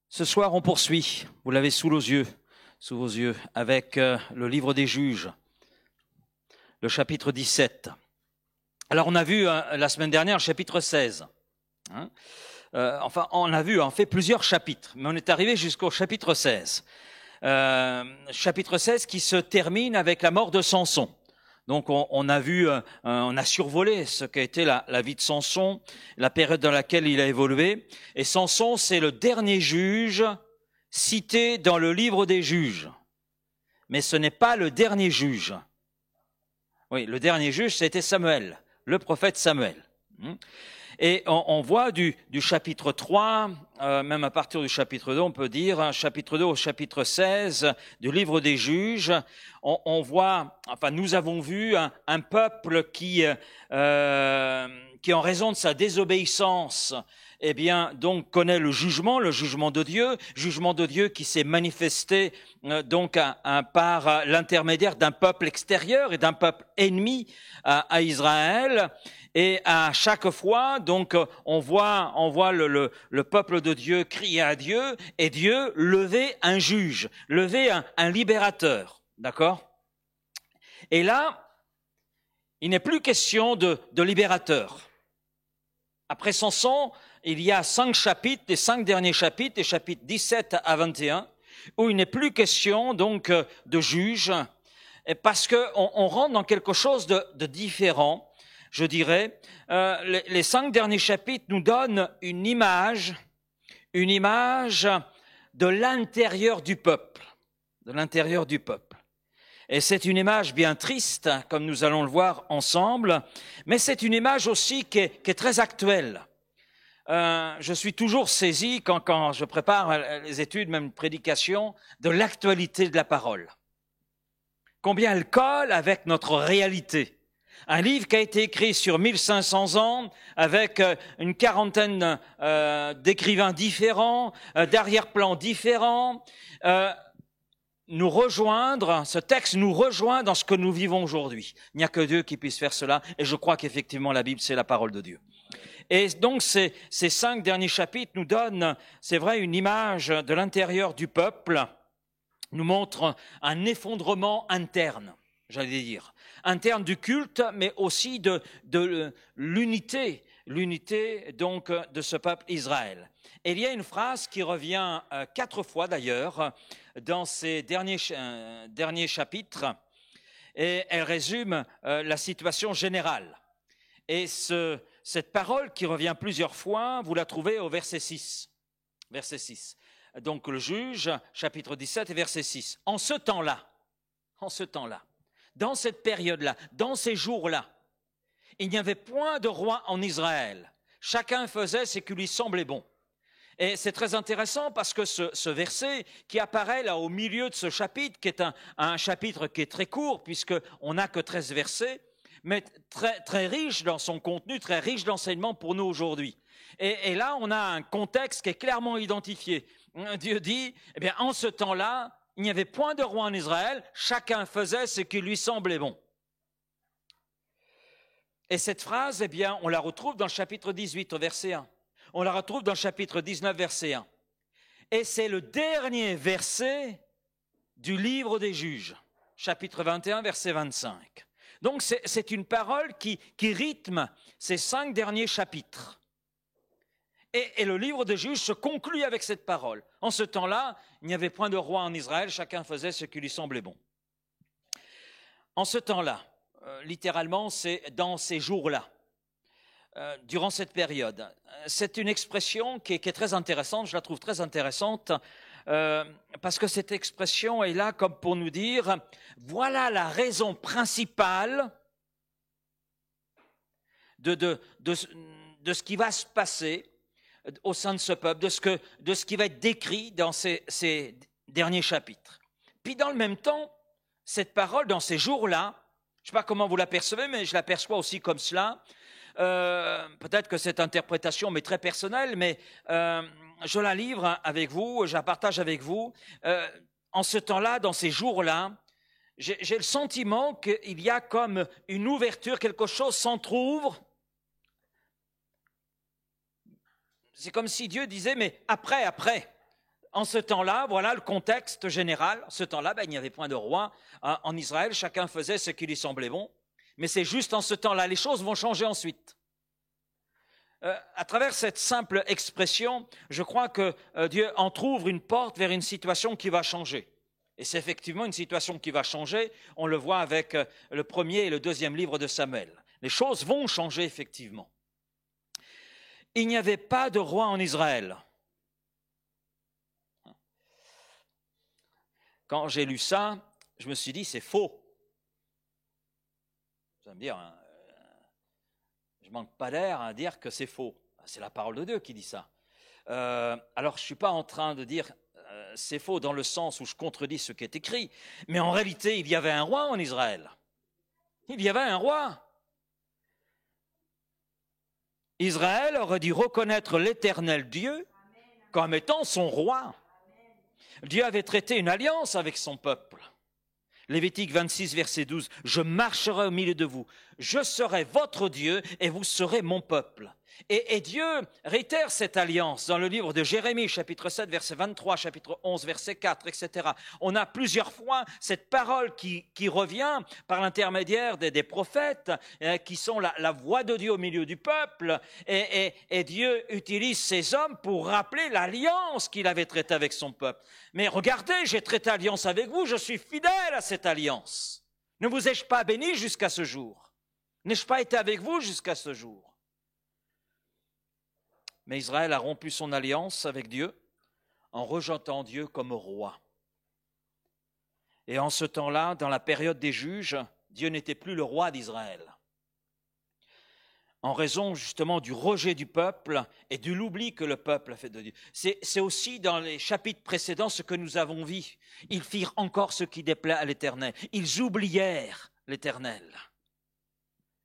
Ce soir, on poursuit, vous l'avez sous vos yeux, avec le livre des Juges, le chapitre 17. Alors, on a vu la semaine dernière le chapitre 16. On a vu, on fait plusieurs chapitres, mais on est arrivé jusqu'au chapitre 16. Chapitre 16 qui se termine avec la mort de Samson. Donc, on a survolé ce qu'a été la vie de Samson, la période dans laquelle il a évolué. Et Samson, c'est le dernier juge cité dans le livre des Juges. Mais ce n'est pas le dernier juge. Oui, le dernier juge, c'était Samuel, le prophète Samuel. Et on voit du chapitre 3, même à partir du chapitre 2, on peut dire, chapitre 2 au chapitre 16 du livre des Juges, on voit, nous avons vu un peuple qui en raison de sa désobéissance, donc connaît le jugement de Dieu qui s'est manifesté par l'intermédiaire d'un peuple extérieur et d'un peuple ennemi à Israël. Et à chaque fois, donc, on voit le peuple de Dieu crier à Dieu et Dieu lever un juge, lever un libérateur, d'accord? Et là, il n'est plus question de libérateur. Après Samson, il y a 5 chapitres, les 5 derniers chapitres, les chapitres 17 à 21, où il n'est plus question donc de juge, parce que on rentre dans quelque chose de différent. Je dirais, les 5 derniers chapitres nous donnent une image de l'intérieur du peuple, Et c'est une image bien triste, comme nous allons le voir ensemble, mais c'est une image aussi qui est très actuelle. Je suis toujours saisi quand je prépare les études, même une prédication, de l'actualité de la parole. Combien elle colle avec notre réalité. Un livre qui a été écrit sur 1500 ans avec une quarantaine d'écrivains différents, d'arrière-plans différents. Ce texte nous rejoint dans ce que nous vivons aujourd'hui. Il n'y a que Dieu qui puisse faire cela et je crois qu'effectivement la Bible c'est la parole de Dieu. Et donc ces 5 derniers chapitres nous donnent, c'est vrai, une image de l'intérieur du peuple, nous montrent un effondrement interne, j'allais dire. Interne du culte, mais aussi de l'unité donc de ce peuple Israël. Et il y a une phrase qui revient 4 fois d'ailleurs dans ces derniers chapitres, et elle résume la situation générale. Et cette parole qui revient plusieurs fois, vous la trouvez au verset 6. Verset 6. Donc le juge, chapitre 17 et verset 6. En ce temps-là, dans cette période-là, dans ces jours-là, il n'y avait point de roi en Israël. Chacun faisait ce qui lui semblait bon. Et c'est très intéressant parce que ce verset qui apparaît là au milieu de ce chapitre, qui est un chapitre qui est très court puisqu'on n'a que 13 versets, mais très, très riche dans son contenu, très riche d'enseignements pour nous aujourd'hui. Et là, on a un contexte qui est clairement identifié. Dieu dit, en ce temps-là, il n'y avait point de roi en Israël, chacun faisait ce qui lui semblait bon. Et cette phrase, on la retrouve dans le chapitre 18, au verset 1. On la retrouve dans le chapitre 19, verset 1. Et c'est le dernier verset du livre des Juges, chapitre 21, verset 25. Donc c'est une parole qui rythme ces 5 derniers chapitres. Et le livre des Juges se conclut avec cette parole. En ce temps-là, il n'y avait point de roi en Israël, chacun faisait ce qui lui semblait bon. En ce temps-là, littéralement, c'est dans ces jours-là, durant cette période. C'est une expression qui est très intéressante, je la trouve très intéressante, parce que cette expression est là comme pour nous dire, voilà la raison principale de ce qui va se passer au sein de ce peuple, de ce qui va être décrit dans ces derniers chapitres. Puis dans le même temps, cette parole, dans ces jours-là, je ne sais pas comment vous l'apercevez, mais je l'aperçois aussi comme cela. Peut-être que cette interprétation m'est très personnelle, mais je la livre avec vous, je la partage avec vous. En ce temps-là, dans ces jours-là, j'ai le sentiment qu'il y a comme une ouverture, quelque chose s'entrouvre. C'est comme si Dieu disait, mais après, En ce temps-là, voilà le contexte général. En ce temps-là, il n'y avait point de roi en Israël. Chacun faisait ce qui lui semblait bon. Mais c'est juste en ce temps-là. Les choses vont changer ensuite. À travers cette simple expression, je crois que Dieu entrouvre une porte vers une situation qui va changer. Et c'est effectivement une situation qui va changer. On le voit avec le premier et le deuxième livre de Samuel. Les choses vont changer effectivement. Il n'y avait pas de roi en Israël. Quand j'ai lu ça, je me suis dit, c'est faux. Vous allez me dire, je manque pas d'air à dire que c'est faux. C'est la parole de Dieu qui dit ça. Alors, je ne suis pas en train de dire c'est faux dans le sens où je contredis ce qui est écrit, mais en réalité, il y avait un roi en Israël. Il y avait un roi. Israël aurait dû reconnaître l'Éternel Dieu comme étant son roi. Dieu avait traité une alliance avec son peuple. Lévitique 26, verset 12, « Je marcherai au milieu de vous, je serai votre Dieu et vous serez mon peuple. » Et Dieu réitère cette alliance dans le livre de Jérémie, chapitre 7, verset 23, chapitre 11, verset 4, etc. On a plusieurs fois cette parole qui revient par l'intermédiaire des prophètes qui sont la voix de Dieu au milieu du peuple. Et Dieu utilise ces hommes pour rappeler l'alliance qu'il avait traitée avec son peuple. Mais regardez, j'ai traité alliance avec vous, je suis fidèle à cette alliance. Ne vous ai-je pas béni jusqu'à ce jour? N'ai-je pas été avec vous jusqu'à ce jour? Mais Israël a rompu son alliance avec Dieu en rejetant Dieu comme roi. Et en ce temps-là, dans la période des juges, Dieu n'était plus le roi d'Israël. En raison justement du rejet du peuple et de l'oubli que le peuple a fait de Dieu. C'est aussi dans les chapitres précédents ce que nous avons vu. Ils firent encore ce qui déplaît à l'Éternel. Ils oublièrent l'Éternel.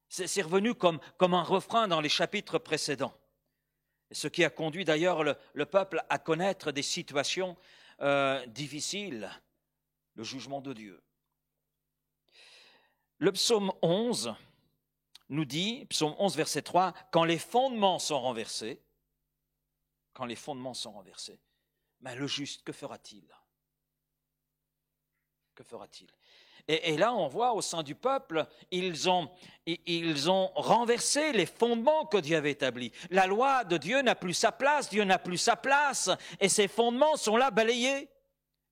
C'est revenu comme un refrain dans les chapitres précédents. Ce qui a conduit d'ailleurs le peuple à connaître des situations difficiles, le jugement de Dieu. Le psaume 11 nous dit, psaume 11, verset 3, « Quand les fondements sont renversés, ben le juste, que fera-t-il? Que fera-t-il » Et là, on voit au sein du peuple, ils ont renversé les fondements que Dieu avait établis. La loi de Dieu n'a plus sa place, Dieu n'a plus sa place, et ces fondements sont là balayés.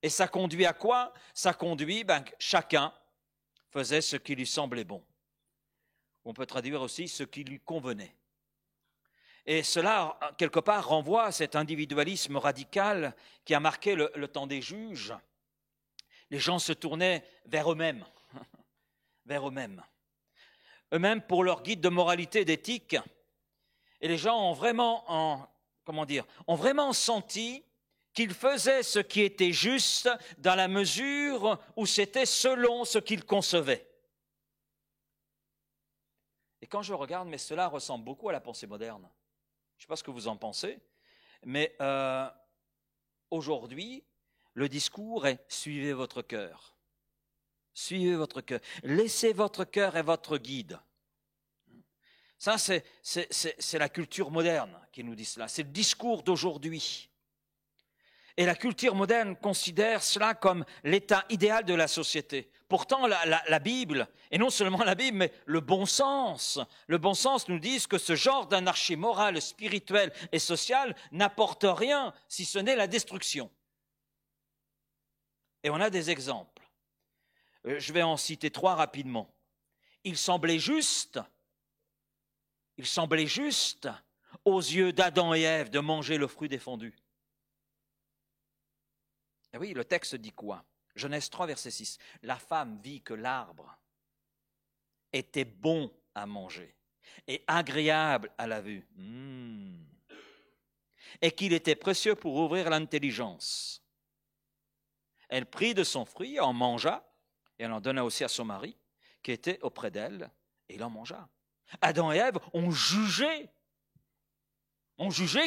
Et ça conduit à quoi? Ça conduit, chacun faisait ce qui lui semblait bon. On peut traduire aussi ce qui lui convenait. Et cela, quelque part, renvoie à cet individualisme radical qui a marqué le temps des juges. Les gens se tournaient vers eux-mêmes, eux-mêmes pour leur guide de moralité et d'éthique. Et les gens ont vraiment senti qu'ils faisaient ce qui était juste dans la mesure où c'était selon ce qu'ils concevaient. Et quand je regarde, mais cela ressemble beaucoup à la pensée moderne. Je ne sais pas ce que vous en pensez, mais aujourd'hui, le discours est « suivez votre cœur ». Suivez votre cœur. Laissez votre cœur être votre guide. Ça, c'est la culture moderne qui nous dit cela. C'est le discours d'aujourd'hui. Et la culture moderne considère cela comme l'état idéal de la société. Pourtant, la Bible, et non seulement la Bible, mais le bon sens nous dit que ce genre d'anarchie morale, spirituelle et sociale n'apporte rien si ce n'est la destruction. Et on a des exemples. Je vais en citer 3 rapidement. Il semblait juste aux yeux d'Adam et Ève de manger le fruit défendu. Et oui, le texte dit quoi? Genèse 3, verset 6. La femme vit que l'arbre était bon à manger et agréable à la vue, et qu'il était précieux pour ouvrir l'intelligence. Elle prit de son fruit, en mangea, et elle en donna aussi à son mari, qui était auprès d'elle, et il en mangea. Adam et Ève ont jugé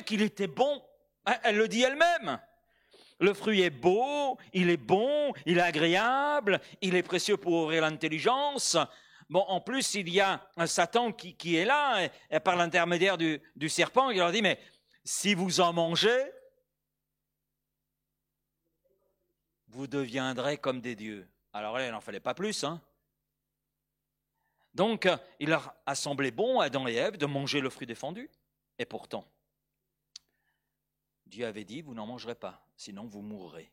qu'il était bon. Elle le dit elle-même. Le fruit est beau, il est bon, il est agréable, il est précieux pour ouvrir l'intelligence. Bon, en plus, il y a un Satan qui est là, et par l'intermédiaire du serpent, il leur dit, mais si vous en mangez, vous deviendrez comme des dieux. Alors là, il n'en fallait pas plus, hein. Donc, il leur a semblé bon à Adam et Ève de manger le fruit défendu. Et pourtant, Dieu avait dit, vous n'en mangerez pas, sinon vous mourrez.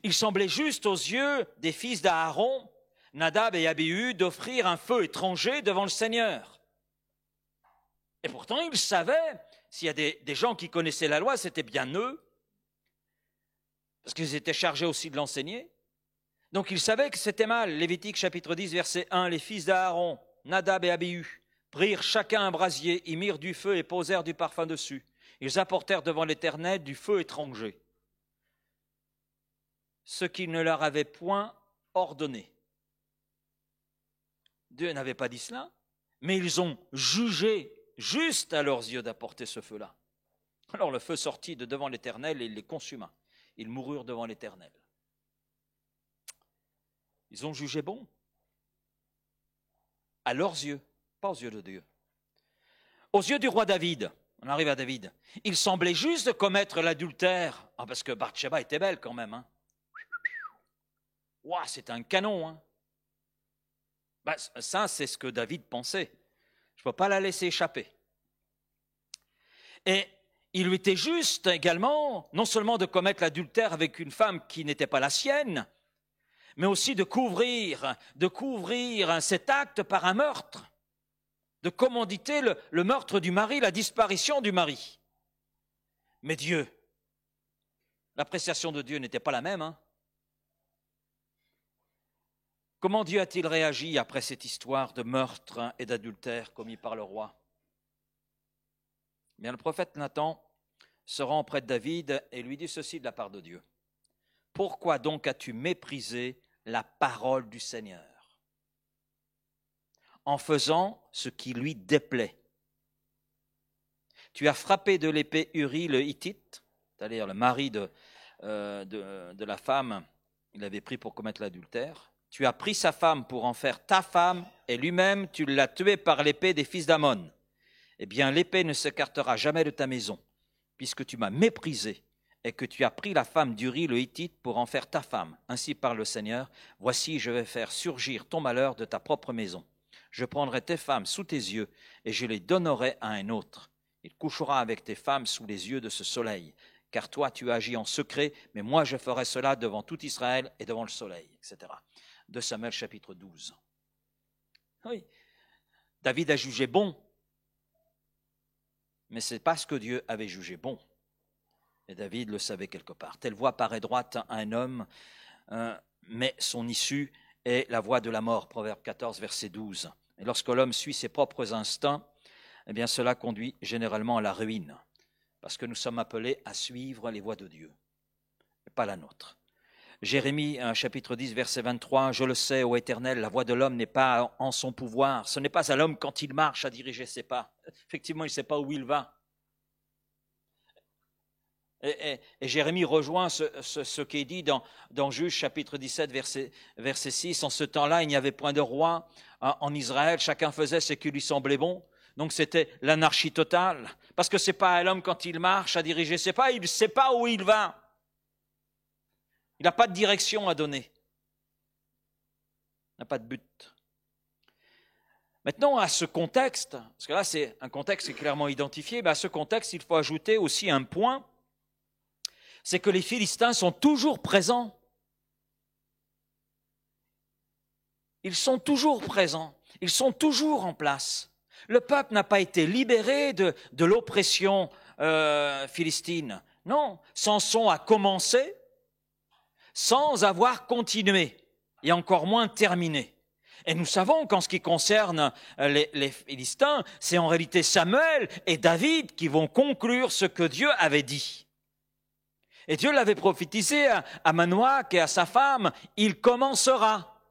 Il semblait juste aux yeux des fils d'Aaron, Nadab et Abihu, d'offrir un feu étranger devant le Seigneur. Et pourtant, ils savaient, s'il y a des gens qui connaissaient la loi, c'était bien eux, parce qu'ils étaient chargés aussi de l'enseigner. Donc ils savaient que c'était mal. Lévitique chapitre 10, verset 1, les fils d'Aaron, Nadab et Abihu, prirent chacun un brasier, y mirent du feu et posèrent du parfum dessus. Ils apportèrent devant l'Éternel du feu étranger, ce qu'il ne leur avait point ordonné. Dieu n'avait pas dit cela, mais ils ont jugé juste à leurs yeux d'apporter ce feu-là. Alors le feu sortit de devant l'Éternel et il les consuma. Ils moururent devant l'Éternel. Ils ont jugé bon, à leurs yeux, pas aux yeux de Dieu. Aux yeux du roi David, on arrive à David, il semblait juste de commettre l'adultère, parce que Bathsheba était belle quand même. Hein. Ouah, c'est un canon. Hein. Ça, c'est ce que David pensait. Je ne peux pas la laisser échapper. Et il lui était juste également, non seulement de commettre l'adultère avec une femme qui n'était pas la sienne, mais aussi de couvrir cet acte par un meurtre, de commanditer le meurtre du mari, la disparition du mari. Mais Dieu, l'appréciation de Dieu n'était pas la même. Hein. Comment Dieu a-t-il réagi après cette histoire de meurtre et d'adultère commis par le roi? Bien, le prophète Nathan se rend auprès de David et lui dit ceci de la part de Dieu. « Pourquoi donc as-tu méprisé la parole du Seigneur en faisant ce qui lui déplaît? Tu as frappé de l'épée Uri le Hittite, c'est-à-dire le mari de la femme, il l'avait pris pour commettre l'adultère. Tu as pris sa femme pour en faire ta femme, et lui-même tu l'as tué par l'épée des fils d'Ammon. Eh bien, l'épée ne s'écartera jamais de ta maison, puisque tu m'as méprisé, et que tu as pris la femme d'Uri le Hittite pour en faire ta femme. Ainsi parle le Seigneur, voici je vais faire surgir ton malheur de ta propre maison. Je prendrai tes femmes sous tes yeux, et je les donnerai à un autre. Il couchera avec tes femmes sous les yeux de ce soleil, car toi tu agis en secret, mais moi je ferai cela devant tout Israël et devant le soleil, etc. 2 Samuel chapitre 12. Oui, David a jugé bon, mais ce n'est pas ce que Dieu avait jugé bon. Et David le savait quelque part. Telle voie paraît droite à un homme, mais son issue est la voie de la mort. Proverbe 14, verset 12. Et lorsque l'homme suit ses propres instincts, eh bien cela conduit généralement à la ruine, parce que nous sommes appelés à suivre les voies de Dieu, et pas la nôtre. Jérémie, chapitre 10, verset 23, « Je le sais, ô Éternel, la voie de l'homme n'est pas en son pouvoir. Ce n'est pas à l'homme quand il marche à diriger ses pas. » Effectivement, il ne sait pas où il va. Et Jérémie rejoint ce qui est dit dans Juge, chapitre 17, verset 6. « En ce temps-là, il n'y avait point de roi en Israël. Chacun faisait ce qui lui semblait bon. » Donc c'était l'anarchie totale. Parce que ce n'est pas à l'homme quand il marche à diriger ses pas. Il ne sait pas où il va. Il n'a pas de direction à donner. Il n'a pas de but. Maintenant, à ce contexte, parce que là c'est un contexte qui est clairement identifié, mais à ce contexte, il faut ajouter aussi un point, c'est que les Philistins sont toujours présents. Ils sont toujours présents. Ils sont toujours en place. Le peuple n'a pas été libéré de l'oppression philistine. Non, Samson a commencé sans avoir continué, et encore moins terminé. Et nous savons qu'en ce qui concerne les Philistins, c'est en réalité Samuel et David qui vont conclure ce que Dieu avait dit. Et Dieu l'avait prophétisé à Manoach et à sa femme, il commencera.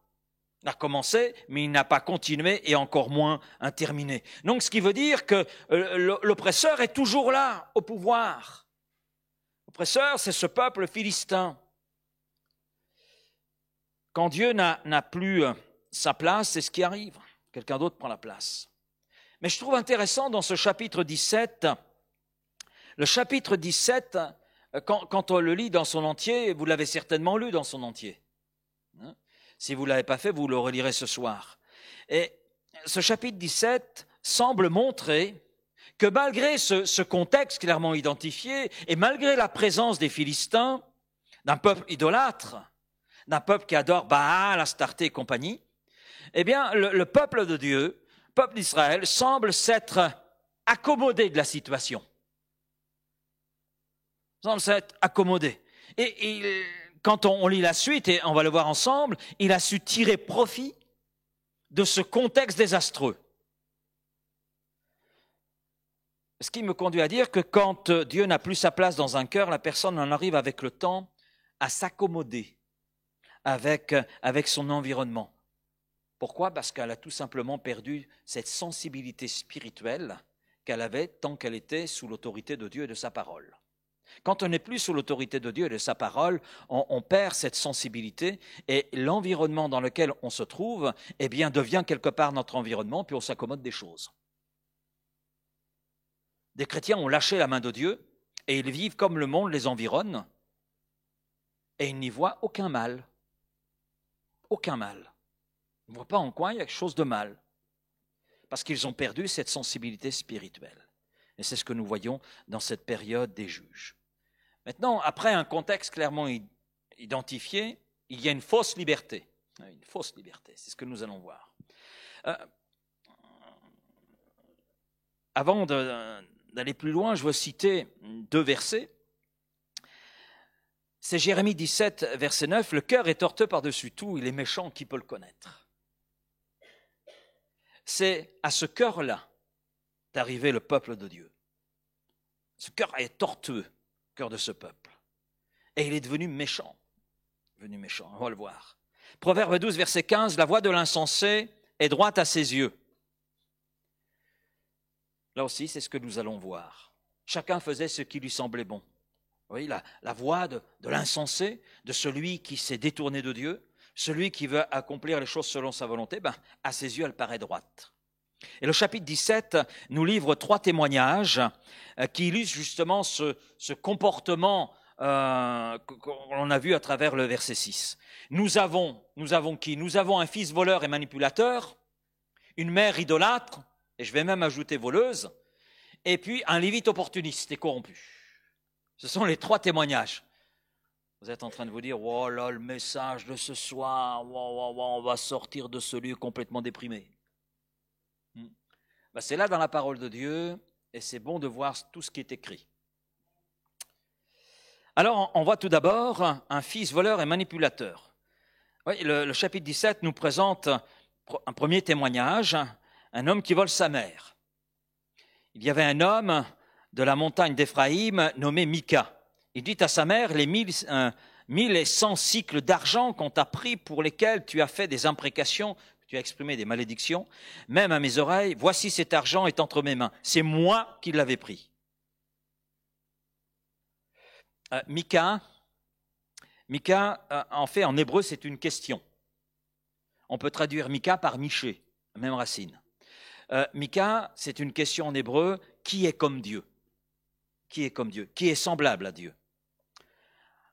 Il a commencé, mais il n'a pas continué et encore moins terminé. Donc ce qui veut dire que l'oppresseur est toujours là, au pouvoir. L'oppresseur, c'est ce peuple philistin. Quand Dieu n'a plus sa place, c'est ce qui arrive. Quelqu'un d'autre prend la place. Mais je trouve intéressant dans ce chapitre 17, le chapitre 17 Quand on le lit dans son entier, vous l'avez certainement lu dans son entier. Hein? Si vous ne l'avez pas fait, vous le relirez ce soir. Et ce chapitre 17 semble montrer que malgré ce contexte clairement identifié, et malgré la présence des Philistins, d'un peuple idolâtre, d'un peuple qui adore Baal, Astarté et compagnie, eh bien, le peuple de Dieu, le peuple d'Israël, semble s'être accommodé de la situation. Semble s'être accommodé. Et quand on lit la suite, et on va le voir ensemble, il a su tirer profit de ce contexte désastreux. Ce qui me conduit à dire que quand Dieu n'a plus sa place dans un cœur, la personne en arrive avec le temps à s'accommoder avec son environnement. Pourquoi ? Parce qu'elle a tout simplement perdu cette sensibilité spirituelle qu'elle avait tant qu'elle était sous l'autorité de Dieu et de sa parole. Quand on n'est plus sous l'autorité de Dieu et de sa parole, on perd cette sensibilité et l'environnement dans lequel on se trouve, eh bien, devient quelque part notre environnement, puis on s'accommode des choses. Des chrétiens ont lâché la main de Dieu et ils vivent comme le monde les environne et ils n'y voient aucun mal. Aucun mal. Ils ne voient pas en quoi il y a quelque chose de mal parce qu'ils ont perdu cette sensibilité spirituelle. Et c'est ce que nous voyons dans cette période des juges. Maintenant, après un contexte clairement identifié, il y a une fausse liberté. Une fausse liberté, c'est ce que nous allons voir. Avant d'aller plus loin, je veux citer 2 versets. C'est Jérémie 17, verset 9. « Le cœur est torteux par-dessus tout, il est méchant, qui peut le connaître ?» C'est à ce cœur-là d'arriver le peuple de Dieu. Ce cœur est tortueux, le cœur de ce peuple. Et il est devenu méchant. On va le voir. Proverbe 12, verset 15. « La voie de l'insensé est droite à ses yeux. » Là aussi, c'est ce que nous allons voir. Chacun faisait ce qui lui semblait bon. Vous voyez, la voie de l'insensé, de celui qui s'est détourné de Dieu, celui qui veut accomplir les choses selon sa volonté, à ses yeux, elle paraît droite. Et le chapitre 17 nous livre 3 témoignages qui illustrent justement ce comportement qu'on a vu à travers le verset 6. Nous avons qui ? Nous avons un fils voleur et manipulateur, une mère idolâtre, et je vais même ajouter voleuse, et puis un lévite opportuniste et corrompu. Ce sont les 3 témoignages. Vous êtes en train de vous dire, oh là, le message de ce soir, on va sortir de ce lieu complètement déprimé. C'est là dans la parole de Dieu, et c'est bon de voir tout ce qui est écrit. Alors, on voit tout d'abord un fils voleur et manipulateur. Oui, le chapitre 17 nous présente un premier témoignage, un homme qui vole sa mère. Il y avait un homme de la montagne d'Éphraïm nommé Mika. Il dit à sa mère, les 1100 cycles d'argent qu'on t'a pris pour lesquels tu as fait des imprécations, tu as exprimé des malédictions, même à mes oreilles, voici cet argent est entre mes mains. C'est moi qui l'avais pris. Mika, en fait, en hébreu, c'est une question. On peut traduire Mika par Miché, même racine. Mika, c'est une question en hébreu, qui est comme Dieu ? Qui est comme Dieu ? Qui est semblable à Dieu ?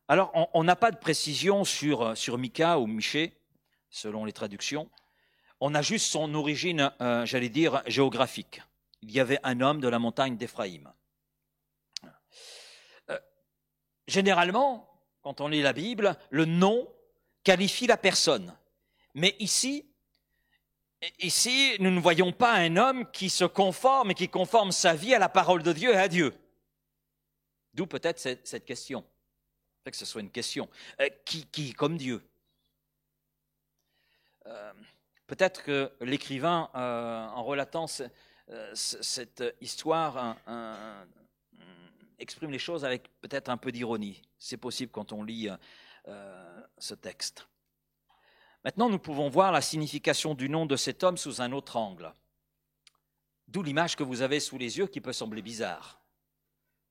Alors, on n'a pas de précision sur Mika ou Miché, selon les traductions. On a juste son origine, géographique. Il y avait un homme de la montagne d'Éphraïm. Généralement, quand on lit la Bible, le nom qualifie la personne. Mais ici, nous ne voyons pas un homme qui se conforme et qui conforme sa vie à la parole de Dieu et à Dieu. D'où peut-être cette question. Que ce soit une question. Qui comme Dieu? Peut-être que l'écrivain, en relatant cette histoire, exprime les choses avec peut-être un peu d'ironie. C'est possible quand on lit ce texte. Maintenant, nous pouvons voir la signification du nom de cet homme sous un autre angle. D'où l'image que vous avez sous les yeux qui peut sembler bizarre.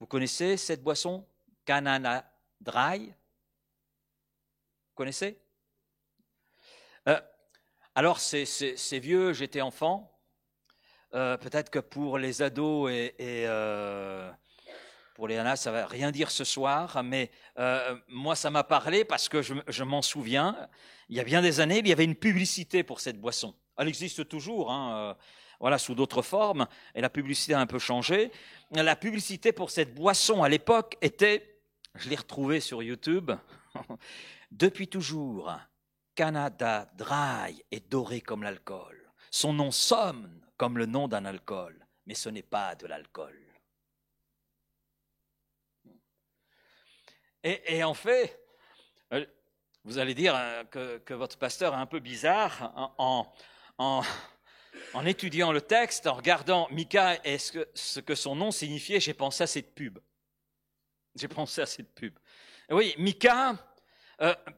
Vous connaissez cette boisson, Canana Dry? Vous connaissez? Alors, c'est vieux, j'étais enfant. Peut-être que pour les ados et pour Léana, ça va rien dire ce soir, mais moi, ça m'a parlé parce que je m'en souviens. Il y a bien des années, il y avait une publicité pour cette boisson. Elle existe toujours, hein, voilà, sous d'autres formes, et la publicité a un peu changé. La publicité pour cette boisson à l'époque était, je l'ai retrouvée sur YouTube, depuis toujours, Canada Dry est doré comme l'alcool. Son nom sonne comme le nom d'un alcool, mais ce n'est pas de l'alcool. Et en fait, vous allez dire que votre pasteur est un peu bizarre en étudiant le texte, en regardant Mika et ce que son nom signifiait, j'ai pensé à cette pub. Oui, Mika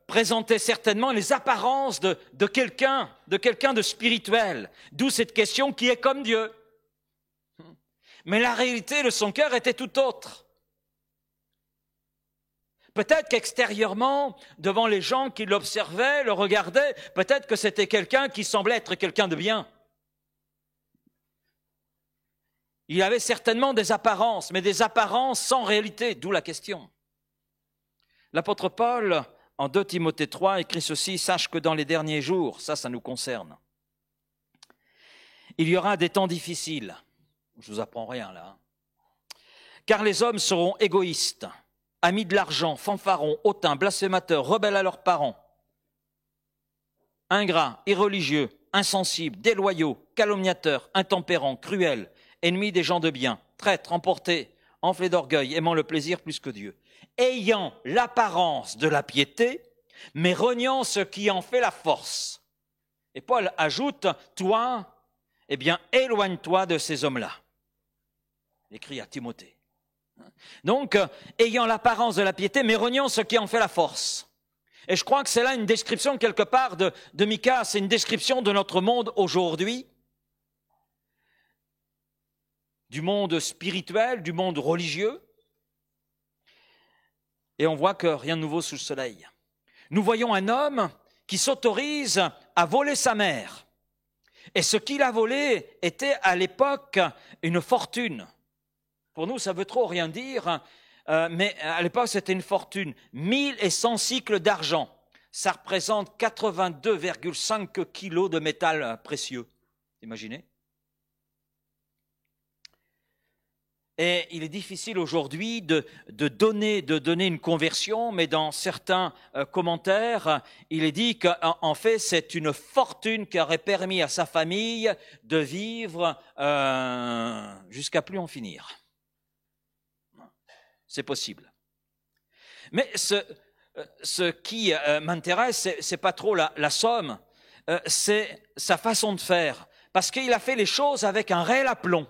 présentait certainement les apparences de quelqu'un de spirituel, d'où cette question qui est comme Dieu. Mais la réalité de son cœur était tout autre. Peut-être qu'extérieurement, devant les gens qui l'observaient, le regardaient, peut-être que c'était quelqu'un qui semblait être quelqu'un de bien. Il avait certainement des apparences, mais des apparences sans réalité, d'où la question. L'apôtre Paul, en 2 Timothée 3, écrit ceci, « Sache que dans les derniers jours, ça nous concerne, il y aura des temps difficiles. » Je ne vous apprends rien là. « Car les hommes seront égoïstes, amis de l'argent, fanfarons, hautains, blasphémateurs, rebelles à leurs parents, ingrats, irreligieux, insensibles, déloyaux, calomniateurs, intempérants, cruels, ennemis des gens de bien, traîtres, emportés, enflés d'orgueil, aimant le plaisir plus que Dieu, ayant l'apparence de la piété, mais reniant ce qui en fait la force. » Et Paul ajoute, « Toi, eh bien, éloigne-toi de ces hommes-là. » Il écrit à Timothée. Donc, ayant l'apparence de la piété, mais reniant ce qui en fait la force. Et je crois que c'est là une description quelque part de Mika, c'est une description de notre monde aujourd'hui, du monde spirituel, du monde religieux. Et on voit que rien de nouveau sous le soleil. Nous voyons un homme qui s'autorise à voler sa mère. Et ce qu'il a volé était à l'époque une fortune. Pour nous, ça veut trop rien dire, mais à l'époque, c'était une fortune. 1100 cycles d'argent. Ça représente 82,5 kilos de métal précieux. Imaginez. Et il est difficile aujourd'hui de donner une conversion, mais dans certains commentaires, il est dit qu'en fait, c'est une fortune qui aurait permis à sa famille de vivre jusqu'à plus en finir. C'est possible. Mais ce qui m'intéresse, c'est pas trop la somme, c'est sa façon de faire. Parce qu'il a fait les choses avec un réel aplomb.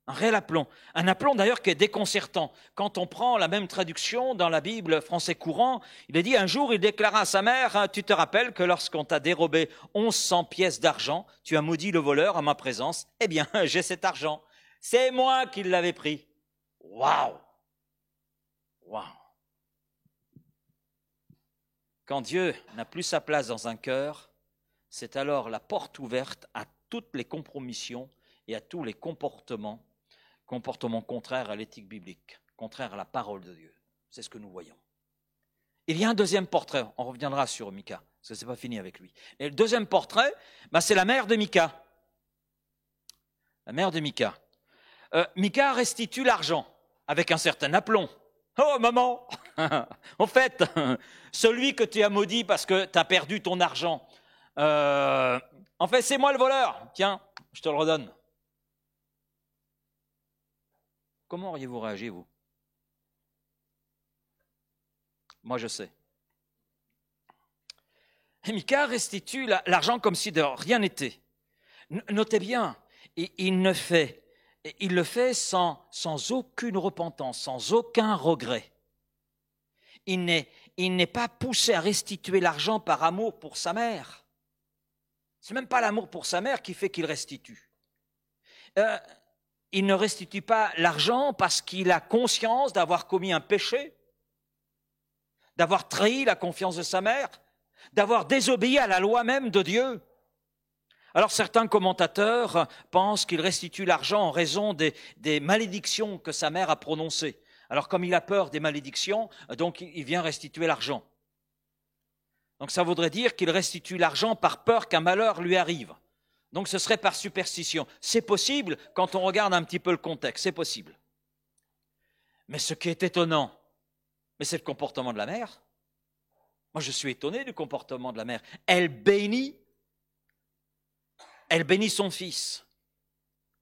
Un aplomb d'ailleurs qui est déconcertant. Quand on prend la même traduction dans la Bible français courant, il est dit un jour, il déclara à sa mère, tu te rappelles que lorsqu'on t'a dérobé 1100 pièces d'argent, tu as maudit le voleur à ma présence, eh bien, j'ai cet argent. C'est moi qui l'avais pris. Waouh! Quand Dieu n'a plus sa place dans un cœur, c'est alors la porte ouverte à toutes les compromissions et à tous les comportements contraires à l'éthique biblique, contraires à la parole de Dieu. C'est ce que nous voyons. Il y a un deuxième portrait, on reviendra sur Mika, parce que ce n'est pas fini avec lui. Et le deuxième portrait, c'est la mère de Mika. La mère de Mika. Mika restitue l'argent avec un certain aplomb. Oh maman, en fait, celui que tu as maudit parce que tu as perdu ton argent, en fait c'est moi le voleur, tiens, je te le redonne. Comment auriez-vous réagi, vous? Moi, je sais. Et Mika restitue l'argent comme si de rien n'était. Notez bien, il le fait sans aucune repentance, sans aucun regret. Il n'est pas poussé à restituer l'argent par amour pour sa mère. Ce n'est même pas l'amour pour sa mère qui fait qu'il restitue. Il ne restitue pas l'argent parce qu'il a conscience d'avoir commis un péché, d'avoir trahi la confiance de sa mère, d'avoir désobéi à la loi même de Dieu. Alors certains commentateurs pensent qu'il restitue l'argent en raison des malédictions que sa mère a prononcées. Alors comme il a peur des malédictions, donc il vient restituer l'argent. Donc ça voudrait dire qu'il restitue l'argent par peur qu'un malheur lui arrive. Donc ce serait par superstition. C'est possible quand on regarde un petit peu le contexte, c'est possible. Mais ce qui est étonnant, mais c'est le comportement de la mère. Moi je suis étonné du comportement de la mère. Elle bénit son fils.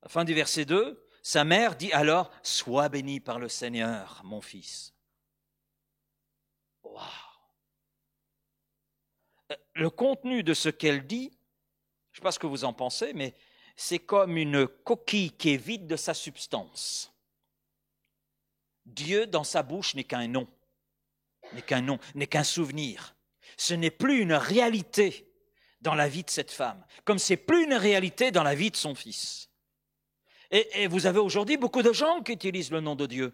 À la fin du verset 2, sa mère dit alors, « Sois béni par le Seigneur, mon fils. » Waouh! Le contenu de ce qu'elle dit, je ne sais pas ce que vous en pensez, mais c'est comme une coquille qui est vide de sa substance. Dieu, dans sa bouche, n'est qu'un nom, n'est qu'un souvenir. Ce n'est plus une réalité dans la vie de cette femme, comme ce n'est plus une réalité dans la vie de son fils. Et vous avez aujourd'hui beaucoup de gens qui utilisent le nom de Dieu.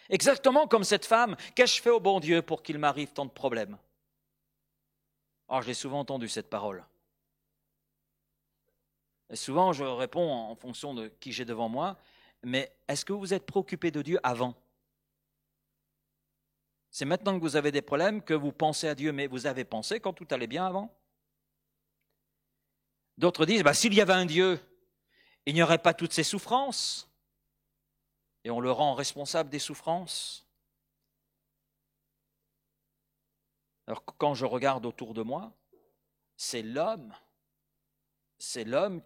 Exactement comme cette femme, qu'ai-je fait au bon Dieu pour qu'il m'arrive tant de problèmes? Alors, je l'ai souvent entendu cette parole. Et souvent, je réponds en fonction de qui j'ai devant moi, mais est-ce que vous êtes préoccupé de Dieu avant? C'est maintenant que vous avez des problèmes que vous pensez à Dieu, mais vous avez pensé quand tout allait bien avant? D'autres disent, s'il y avait un Dieu, il n'y aurait pas toutes ces souffrances, et on le rend responsable des souffrances. Alors quand je regarde autour de moi, c'est l'homme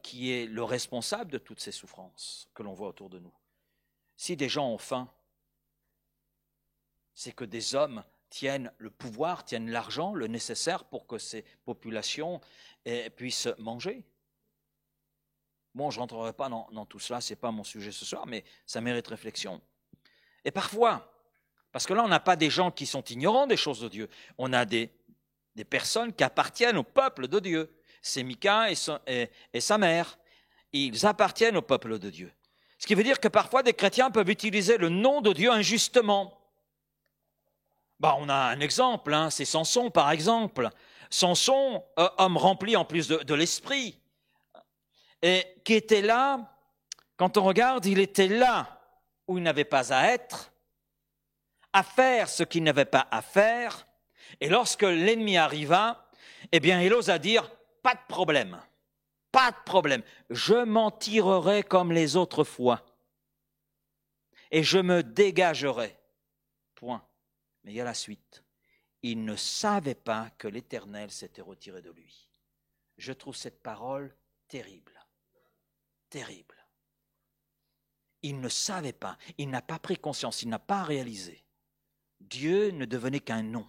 qui est le responsable de toutes ces souffrances que l'on voit autour de nous. Si des gens ont faim, c'est que des hommes tiennent le pouvoir, tiennent l'argent, le nécessaire pour que ces populations puissent manger. Bon, je ne rentrerai pas dans tout cela, ce n'est pas mon sujet ce soir, mais ça mérite réflexion. Et parfois, parce que là, on n'a pas des gens qui sont ignorants des choses de Dieu, on a des personnes qui appartiennent au peuple de Dieu. C'est Mika et sa mère. Ils appartiennent au peuple de Dieu. Ce qui veut dire que parfois, des chrétiens peuvent utiliser le nom de Dieu injustement. On a un exemple, c'est Samson par exemple. Samson, homme rempli en plus de l'esprit, et qui était là, quand on regarde, il était là où il n'avait pas à être, à faire ce qu'il n'avait pas à faire, et lorsque l'ennemi arriva, il osa dire, pas de problème, je m'en tirerai comme les autres fois, et je me dégagerai, point. Mais il y a la suite. Il ne savait pas que l'Éternel s'était retiré de lui. Je trouve cette parole terrible. Terrible. Il ne savait pas, il n'a pas pris conscience, il n'a pas réalisé. Dieu ne devenait qu'un nom.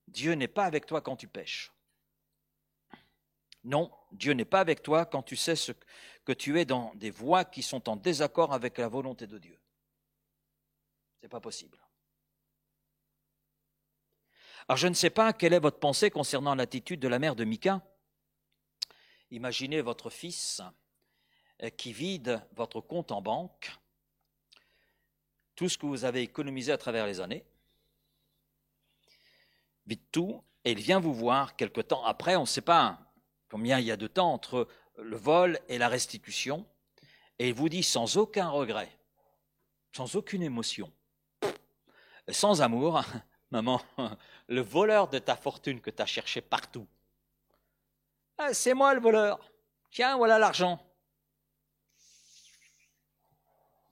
Dieu n'est pas avec toi quand tu pêches. Non, Dieu n'est pas avec toi quand tu sais que tu es dans des voies qui sont en désaccord avec la volonté de Dieu. Ce n'est pas possible. Alors je ne sais pas quelle est votre pensée concernant l'attitude de la mère de Mika. Imaginez votre fils qui vide votre compte en banque, tout ce que vous avez économisé à travers les années, vide tout, et il vient vous voir quelque temps après, on ne sait pas combien il y a de temps entre le vol et la restitution, et il vous dit sans aucun regret, sans aucune émotion, sans amour, maman, le voleur de ta fortune que tu as cherché partout, c'est moi le voleur, tiens, voilà l'argent.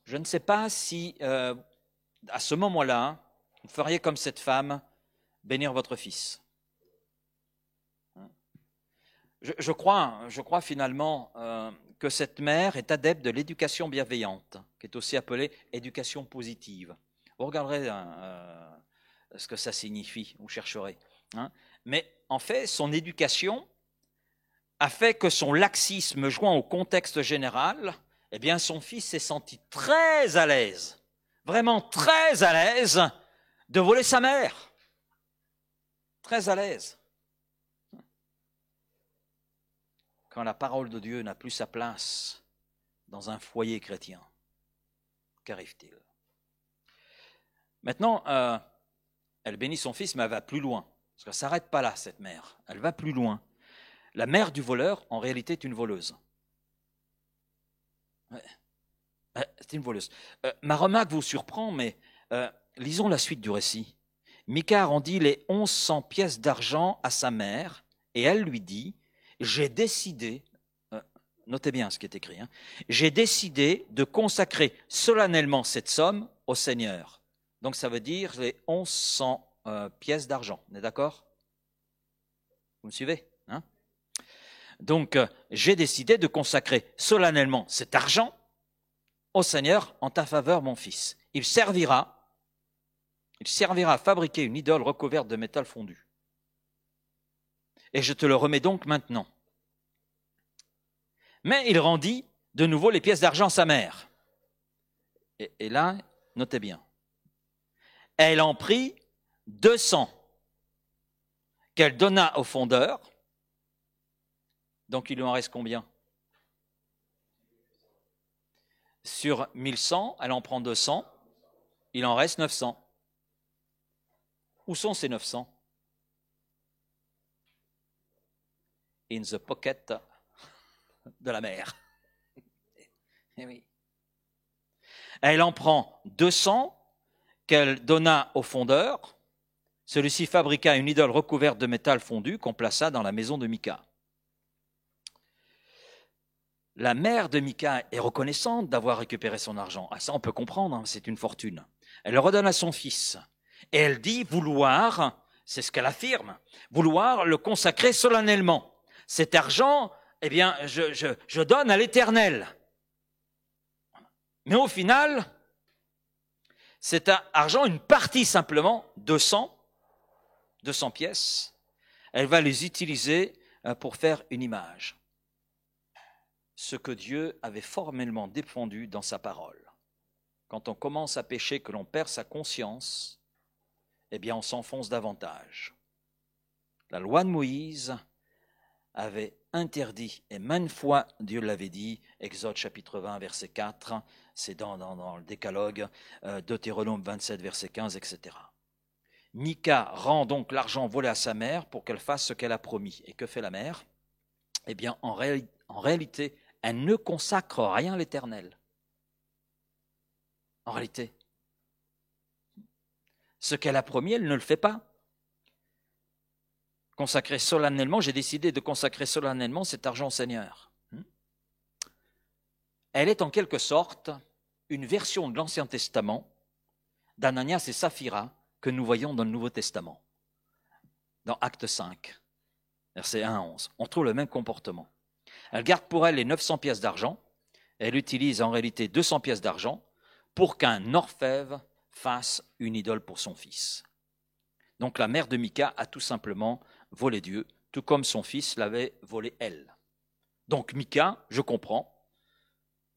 Je ne sais pas si, à ce moment-là, vous feriez comme cette femme, bénir votre fils. Je crois finalement que cette mère est adepte de l'éducation bienveillante, qui est aussi appelée éducation positive. Vous regarderez ce que ça signifie, vous chercherez. Mais en fait, son éducation a fait que son laxisme joint au contexte général, son fils s'est senti très à l'aise, vraiment très à l'aise de voler sa mère. Très à l'aise. Quand la parole de Dieu n'a plus sa place dans un foyer chrétien, qu'arrive-t-il? Maintenant, elle bénit son fils, mais elle va plus loin. Parce qu'elle ne s'arrête pas là, cette mère. Elle va plus loin. La mère du voleur, en réalité, est une voleuse. Ouais. C'est une voleuse. Ma remarque vous surprend, mais lisons la suite du récit. Mika rendit les 1100 pièces d'argent à sa mère, et elle lui dit, j'ai décidé, notez bien ce qui est écrit, j'ai décidé de consacrer solennellement cette somme au Seigneur. Donc ça veut dire les 1100 pièces d'argent, on est d'accord? Vous me suivez, Donc j'ai décidé de consacrer solennellement cet argent au Seigneur en ta faveur, mon fils. Il servira à fabriquer une idole recouverte de métal fondu. Et je te le remets donc maintenant. Mais il rendit de nouveau les pièces d'argent à sa mère. Et là, notez bien. Elle en prit 200 qu'elle donna au fondeur. Donc il lui en reste combien? Sur 1100, elle en prend 200, il en reste 900. Où sont ces 900? In the pocket de la mère. Eh oui. Elle en prend 200 qu'elle donna au fondeur. Celui-ci fabriqua une idole recouverte de métal fondu qu'on plaça dans la maison de Mika. La mère de Mika est reconnaissante d'avoir récupéré son argent. Ah, ça, on peut comprendre, c'est une fortune. Elle le redonne à son fils. Et elle dit vouloir, c'est ce qu'elle affirme, vouloir le consacrer solennellement. Cet argent, eh bien, je donne à l'Éternel. Mais au final, cet argent, une partie simplement, 200 pièces, elle va les utiliser pour faire une image. Ce que Dieu avait formellement défendu dans sa parole. Quand on commence à pécher, que l'on perd sa conscience, eh bien on s'enfonce davantage. La loi de Moïse avait interdit, et maintes fois Dieu l'avait dit, Exode chapitre 20, verset 4, c'est dans le décalogue, Deutéronome 27, verset 15, etc. Mika rend donc l'argent volé à sa mère pour qu'elle fasse ce qu'elle a promis. Et que fait la mère? Eh bien, en réalité, elle ne consacre rien à l'Éternel. En réalité, ce qu'elle a promis, elle ne le fait pas. Consacrer solennellement, j'ai décidé de consacrer solennellement cet argent au Seigneur. Elle est en quelque sorte une version de l'Ancien Testament d'Ananias et Saphira que nous voyons dans le Nouveau Testament. Dans Acte 5, versets 1 à 11. On trouve le même comportement. Elle garde pour elle les 900 pièces d'argent. Elle utilise en réalité 200 pièces d'argent pour qu'un orfèvre fasse une idole pour son fils. Donc la mère de Mika a tout simplement volé Dieu, tout comme son fils l'avait volé elle. Donc Mika, je comprends,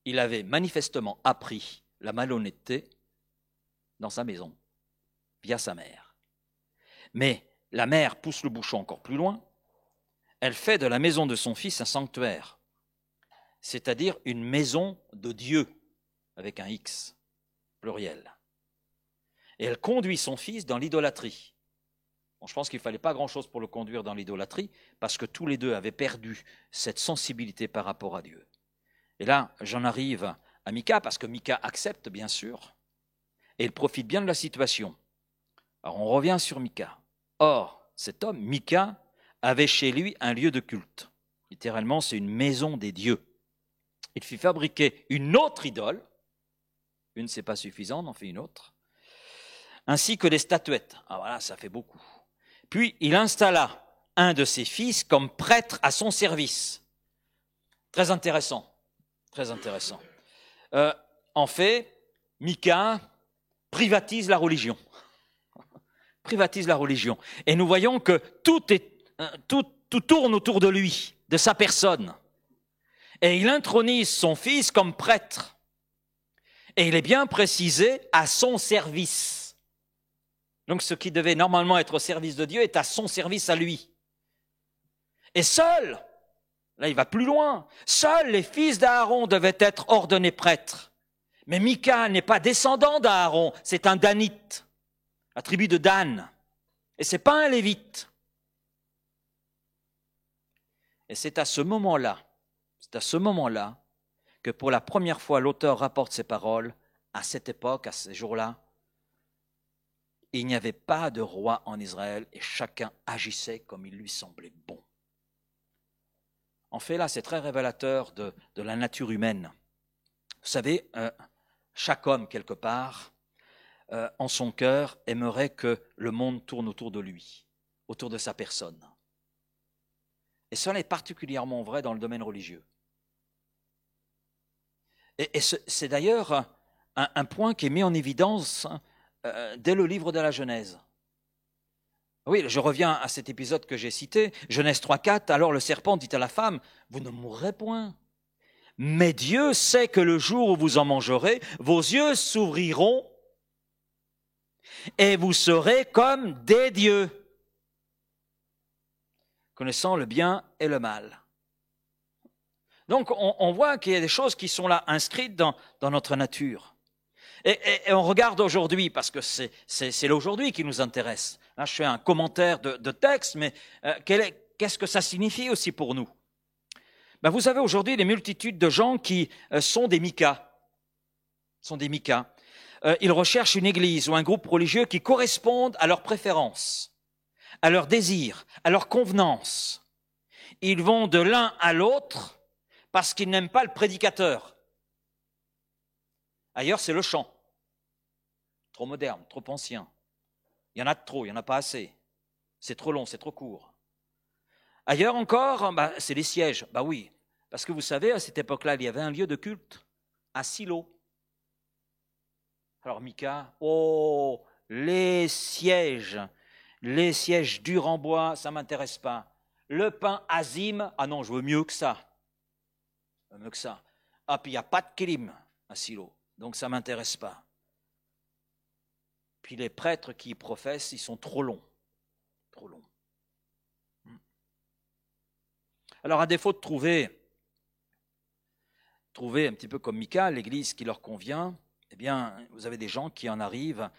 il avait manifestement appris la malhonnêteté dans sa maison, via sa mère. Mais la mère pousse le bouchon encore plus loin. Elle fait de la maison de son fils un sanctuaire, c'est-à-dire une maison de Dieu, avec un X, pluriel. Et elle conduit son fils dans l'idolâtrie. Bon, je pense qu'il ne fallait pas grand-chose pour le conduire dans l'idolâtrie, parce que tous les deux avaient perdu cette sensibilité par rapport à Dieu. Et là, j'en arrive à Mika, parce que Mika accepte, bien sûr, et il profite bien de la situation. Alors, on revient sur Mika. Or, cet homme, Mika, avait chez lui un lieu de culte. Littéralement, c'est une maison des dieux. Il fit fabriquer une autre idole. Une, c'est pas suffisant, on en fait une autre. Ainsi que des statuettes. Ah voilà, ça fait beaucoup. Puis, il installa un de ses fils comme prêtre à son service. Très intéressant. Très intéressant. En fait, Mika privatise la religion. Privatise la religion. Et nous voyons que tout tourne autour de lui, de sa personne. Et il intronise son fils comme prêtre. Et il est bien précisé à son service. Donc ce qui devait normalement être au service de Dieu est à son service à lui. Et seul, là il va plus loin, seuls les fils d'Aaron devaient être ordonnés prêtres. Mais Mika n'est pas descendant d'Aaron, c'est un danite, la tribu de Dan. Et ce n'est pas un lévite. Et c'est à ce moment-là que pour la première fois, l'auteur rapporte ces paroles. À cette époque, à ces jours-là, il n'y avait pas de roi en Israël et chacun agissait comme il lui semblait bon. En fait, là, c'est très révélateur de la nature humaine. Vous savez, chaque homme, quelque part, en son cœur, aimerait que le monde tourne autour de lui, autour de sa personne. Et cela est particulièrement vrai dans le domaine religieux. Et c'est d'ailleurs un point qui est mis en évidence dès le livre de la Genèse. Oui, je reviens à cet épisode que j'ai cité, Genèse 3,4, alors le serpent dit à la femme, « Vous ne mourrez point. Mais Dieu sait que le jour où vous en mangerez, vos yeux s'ouvriront et vous serez comme des dieux, connaissant le bien et le mal. » Donc on voit qu'il y a des choses qui sont là inscrites dans notre nature. Et on regarde aujourd'hui, parce que c'est l'aujourd'hui qui nous intéresse. Là, je fais un commentaire de texte, mais qu'est-ce que ça signifie aussi pour nous? Ben, vous avez aujourd'hui des multitudes de gens qui sont des Micas. Ils recherchent une église ou un groupe religieux qui correspondent à leurs préférences, à leurs désirs, à leurs convenances. Ils vont de l'un à l'autre parce qu'ils n'aiment pas le prédicateur. Ailleurs, c'est le chant. Trop moderne, trop ancien. Il y en a de trop, il n'y en a pas assez. C'est trop long, c'est trop court. Ailleurs encore, c'est les sièges. Oui, parce que vous savez, à cette époque-là, il y avait un lieu de culte à Silo. Alors Micah, les sièges durs en bois, ça ne m'intéresse pas. Le pain azim, non, je veux mieux que ça. Puis il n'y a pas de kélim à Silo, donc ça ne m'intéresse pas. Puis les prêtres qui y professent, ils sont trop longs. Alors à défaut de trouver un petit peu comme Micah, l'église qui leur convient, eh bien, vous avez des gens qui en arrivent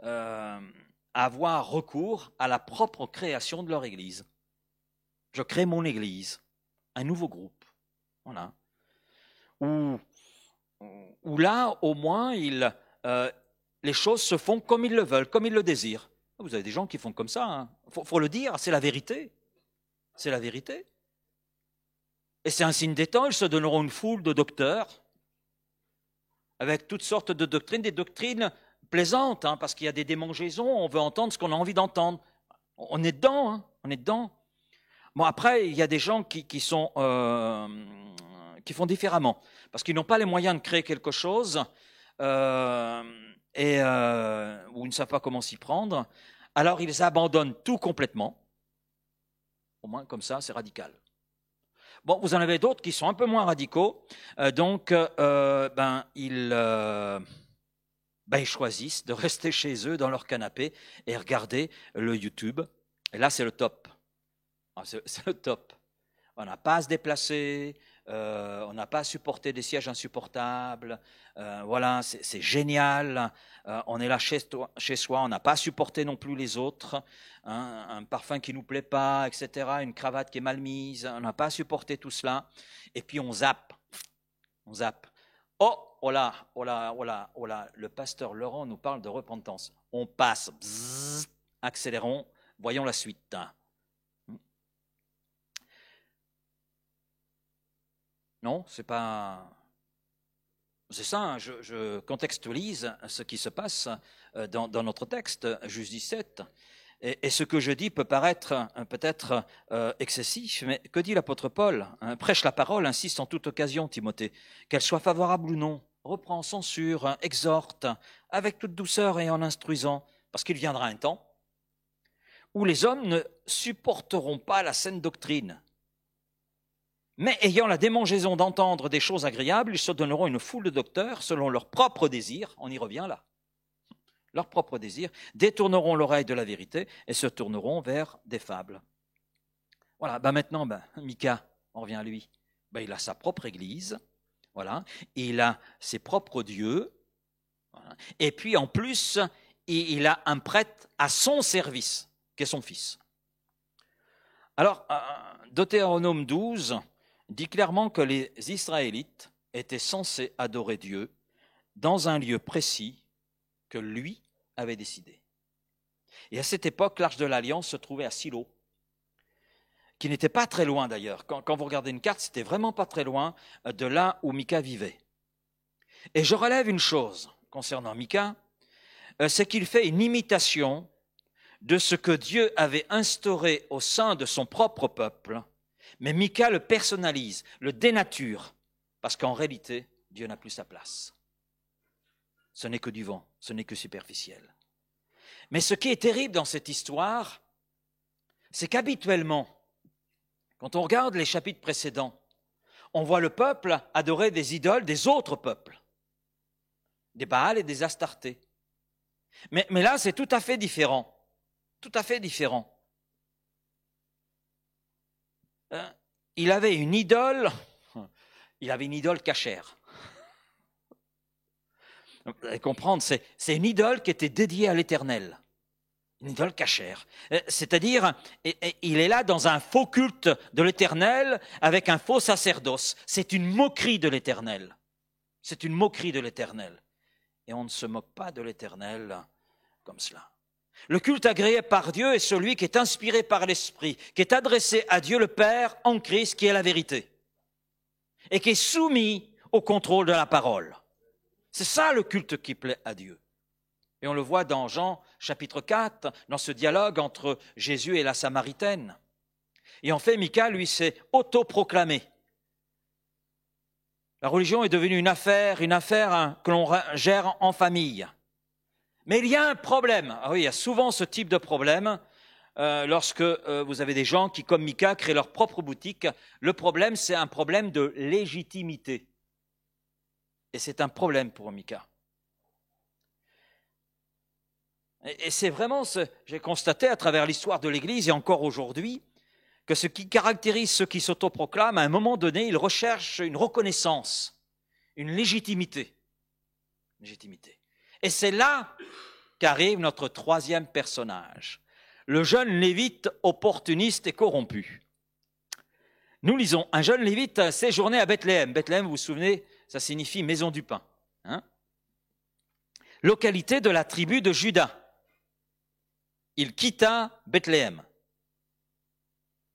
à avoir recours à la propre création de leur église. Je crée mon église, un nouveau groupe, voilà. Où là, au moins, les choses se font comme ils le veulent, comme ils le désirent. Vous avez des gens qui font comme ça, hein. Faut le dire, c'est la vérité. C'est la vérité. Et c'est un signe des temps, ils se donneront une foule de docteurs, avec toutes sortes de doctrines, des doctrines plaisantes, hein, parce qu'il y a des démangeaisons, on veut entendre ce qu'on a envie d'entendre. On est dedans, hein, on est dedans. Bon, après, il y a des gens qui font différemment, parce qu'ils n'ont pas les moyens de créer quelque chose, ou ils ne savent pas comment s'y prendre, alors ils abandonnent tout complètement. Au moins, comme ça, c'est radical. Bon, vous en avez d'autres qui sont un peu moins radicaux, ils choisissent de rester chez eux dans leur canapé et regarder le YouTube. Et là, c'est le top. C'est le top. On n'a pas à se déplacer, on n'a pas à supporter des sièges insupportables. Voilà, c'est génial. On est là chez soi, on n'a pas à supporter non plus les autres. Hein, un parfum qui ne nous plaît pas, etc. Une cravate qui est mal mise, on n'a pas à supporter tout cela. Et puis on zappe. Oh là, le pasteur Laurent nous parle de repentance. On passe, bzzz, accélérons, voyons la suite. Non, c'est pas... C'est ça, hein, je contextualise ce qui se passe dans notre texte, Juge 17. Et ce que je dis peut paraître peut-être excessif, mais que dit l'apôtre Paul? Prêche la parole, insiste en toute occasion, Timothée, qu'elle soit favorable ou non, reprend, censure, exhorte, avec toute douceur et en instruisant, parce qu'il viendra un temps où les hommes ne supporteront pas la saine doctrine. Mais ayant la démangeaison d'entendre des choses agréables, ils se donneront une foule de docteurs selon leur propre désir, on y revient là, leur propre désir, détourneront l'oreille de la vérité et se tourneront vers des fables. Voilà, maintenant, Micah, on revient à lui. Il a sa propre église, voilà, il a ses propres dieux, voilà, et puis en plus, il a un prêtre à son service, qui est son fils. Alors, Deutéronome 12 dit clairement que les Israélites était censé adorer Dieu dans un lieu précis que lui avait décidé. Et à cette époque, l'Arche de l'Alliance se trouvait à Silo, qui n'était pas très loin d'ailleurs. Quand vous regardez une carte, c'était vraiment pas très loin de là où Mika vivait. Et je relève une chose concernant Mika, c'est qu'il fait une imitation de ce que Dieu avait instauré au sein de son propre peuple, mais Mika le personnalise, le dénature, parce qu'en réalité, Dieu n'a plus sa place. Ce n'est que du vent, ce n'est que superficiel. Mais ce qui est terrible dans cette histoire, c'est qu'habituellement, quand on regarde les chapitres précédents, on voit le peuple adorer des idoles des autres peuples, des Baals et des Astartés. Mais là, c'est tout à fait différent. Tout à fait différent. Il avait une idole cachère. Vous allez comprendre, c'est une idole qui était dédiée à l'Éternel. Une idole cachère. C'est-à-dire, il est là dans un faux culte de l'Éternel avec un faux sacerdoce. C'est une moquerie de l'Éternel. C'est une moquerie de l'Éternel. Et on ne se moque pas de l'Éternel comme cela. Le culte agréé par Dieu est celui qui est inspiré par l'Esprit, qui est adressé à Dieu le Père en Christ, qui est la vérité, et qui est soumis au contrôle de la parole. C'est ça le culte qui plaît à Dieu. Et on le voit dans Jean chapitre 4, dans ce dialogue entre Jésus et la Samaritaine. Et en fait, Mika, lui, s'est autoproclamé. La religion est devenue une affaire que l'on gère en famille. Mais il y a un problème. Ah oui, il y a souvent ce type de problème lorsque vous avez des gens qui, comme Mika, créent leur propre boutique. Le problème, c'est un problème de légitimité. Et c'est un problème pour Mika. Et c'est vraiment j'ai constaté à travers l'histoire de l'Église et encore aujourd'hui, que ce qui caractérise ceux qui s'autoproclament, à un moment donné, ils recherchent une reconnaissance, une légitimité. Et c'est là qu'arrive notre troisième personnage, le jeune lévite opportuniste et corrompu. Nous lisons, un jeune lévite séjournait à Bethléem. Bethléem, vous vous souvenez, ça signifie maison du pain. Localité de la tribu de Juda. Il quitta Bethléem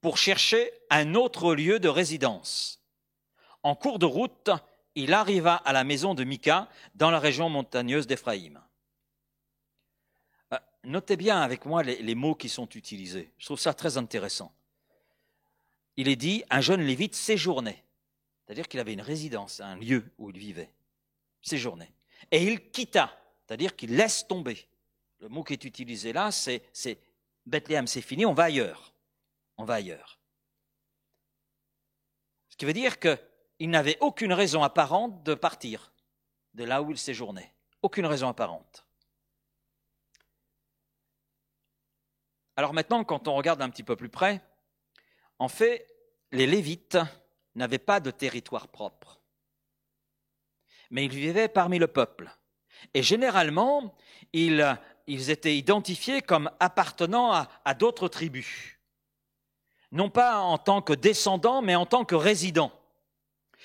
pour chercher un autre lieu de résidence. En cours de route, il arriva à la maison de Mika dans la région montagneuse d'Éphraïm. Notez bien avec moi les mots qui sont utilisés. Je trouve ça très intéressant. Il est dit, un jeune lévite séjournait. C'est-à-dire qu'il avait une résidence, un lieu où il vivait. Séjournait. Et il quitta, c'est-à-dire qu'il laisse tomber. Le mot qui est utilisé là, c'est Bethléem, c'est fini, on va ailleurs. On va ailleurs. Ce qui veut dire qu'il n'avait aucune raison apparente de partir de là où il séjournait. Aucune raison apparente. Alors maintenant, quand on regarde un petit peu plus près, en fait, les Lévites n'avaient pas de territoire propre. Mais ils vivaient parmi le peuple. Et généralement, ils étaient identifiés comme appartenant à d'autres tribus. Non pas en tant que descendants, mais en tant que résidents.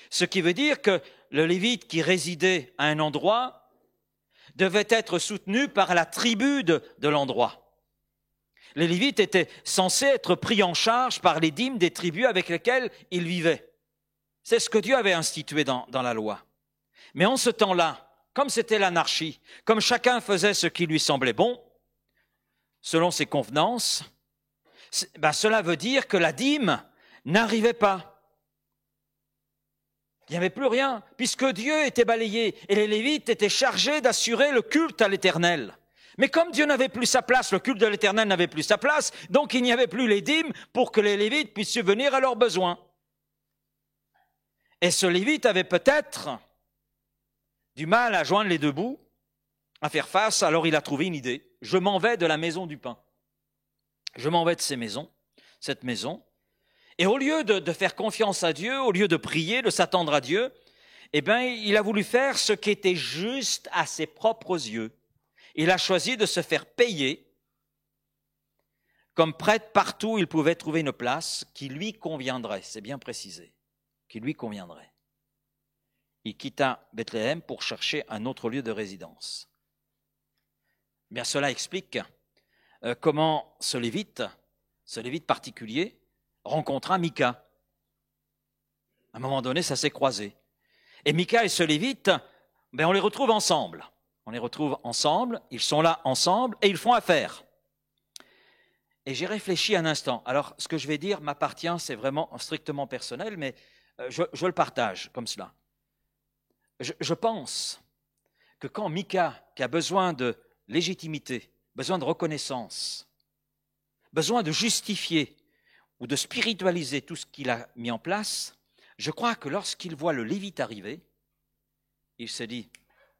Ce qui veut dire que le Lévite qui résidait à un endroit devait être soutenu par la tribu de l'endroit. Les Lévites étaient censés être pris en charge par les dîmes des tribus avec lesquelles ils vivaient. C'est ce que Dieu avait institué dans la loi. Mais en ce temps-là, comme c'était l'anarchie, comme chacun faisait ce qui lui semblait bon, selon ses convenances, cela veut dire que la dîme n'arrivait pas. Il n'y avait plus rien, puisque Dieu était balayé et les Lévites étaient chargés d'assurer le culte à l'Éternel. Mais comme Dieu n'avait plus sa place, le culte de l'Éternel n'avait plus sa place, donc il n'y avait plus les dîmes pour que les Lévites puissent subvenir à leurs besoins. Et ce Lévite avait peut-être du mal à joindre les deux bouts, à faire face, alors il a trouvé une idée. Je m'en vais de la maison du pain. Je m'en vais de cette maison. Et au lieu de faire confiance à Dieu, au lieu de prier, de s'attendre à Dieu, il a voulu faire ce qui était juste à ses propres yeux. Il a choisi de se faire payer comme prêtre partout où il pouvait trouver une place qui lui conviendrait, c'est bien précisé, qui lui conviendrait. il quitta Bethléem pour chercher un autre lieu de résidence. Bien, cela explique comment ce lévite particulier, rencontra Mika. À un moment donné, ça s'est croisé. Et Mika et ce lévite, on les retrouve ensemble. Ils sont là ensemble et ils font affaire. Et j'ai réfléchi un instant. Alors, ce que je vais dire m'appartient, c'est vraiment strictement personnel, mais je le partage comme cela. Je pense que quand Mika, qui a besoin de légitimité, besoin de reconnaissance, besoin de justifier ou de spiritualiser tout ce qu'il a mis en place, je crois que lorsqu'il voit le Lévite arriver, il se dit,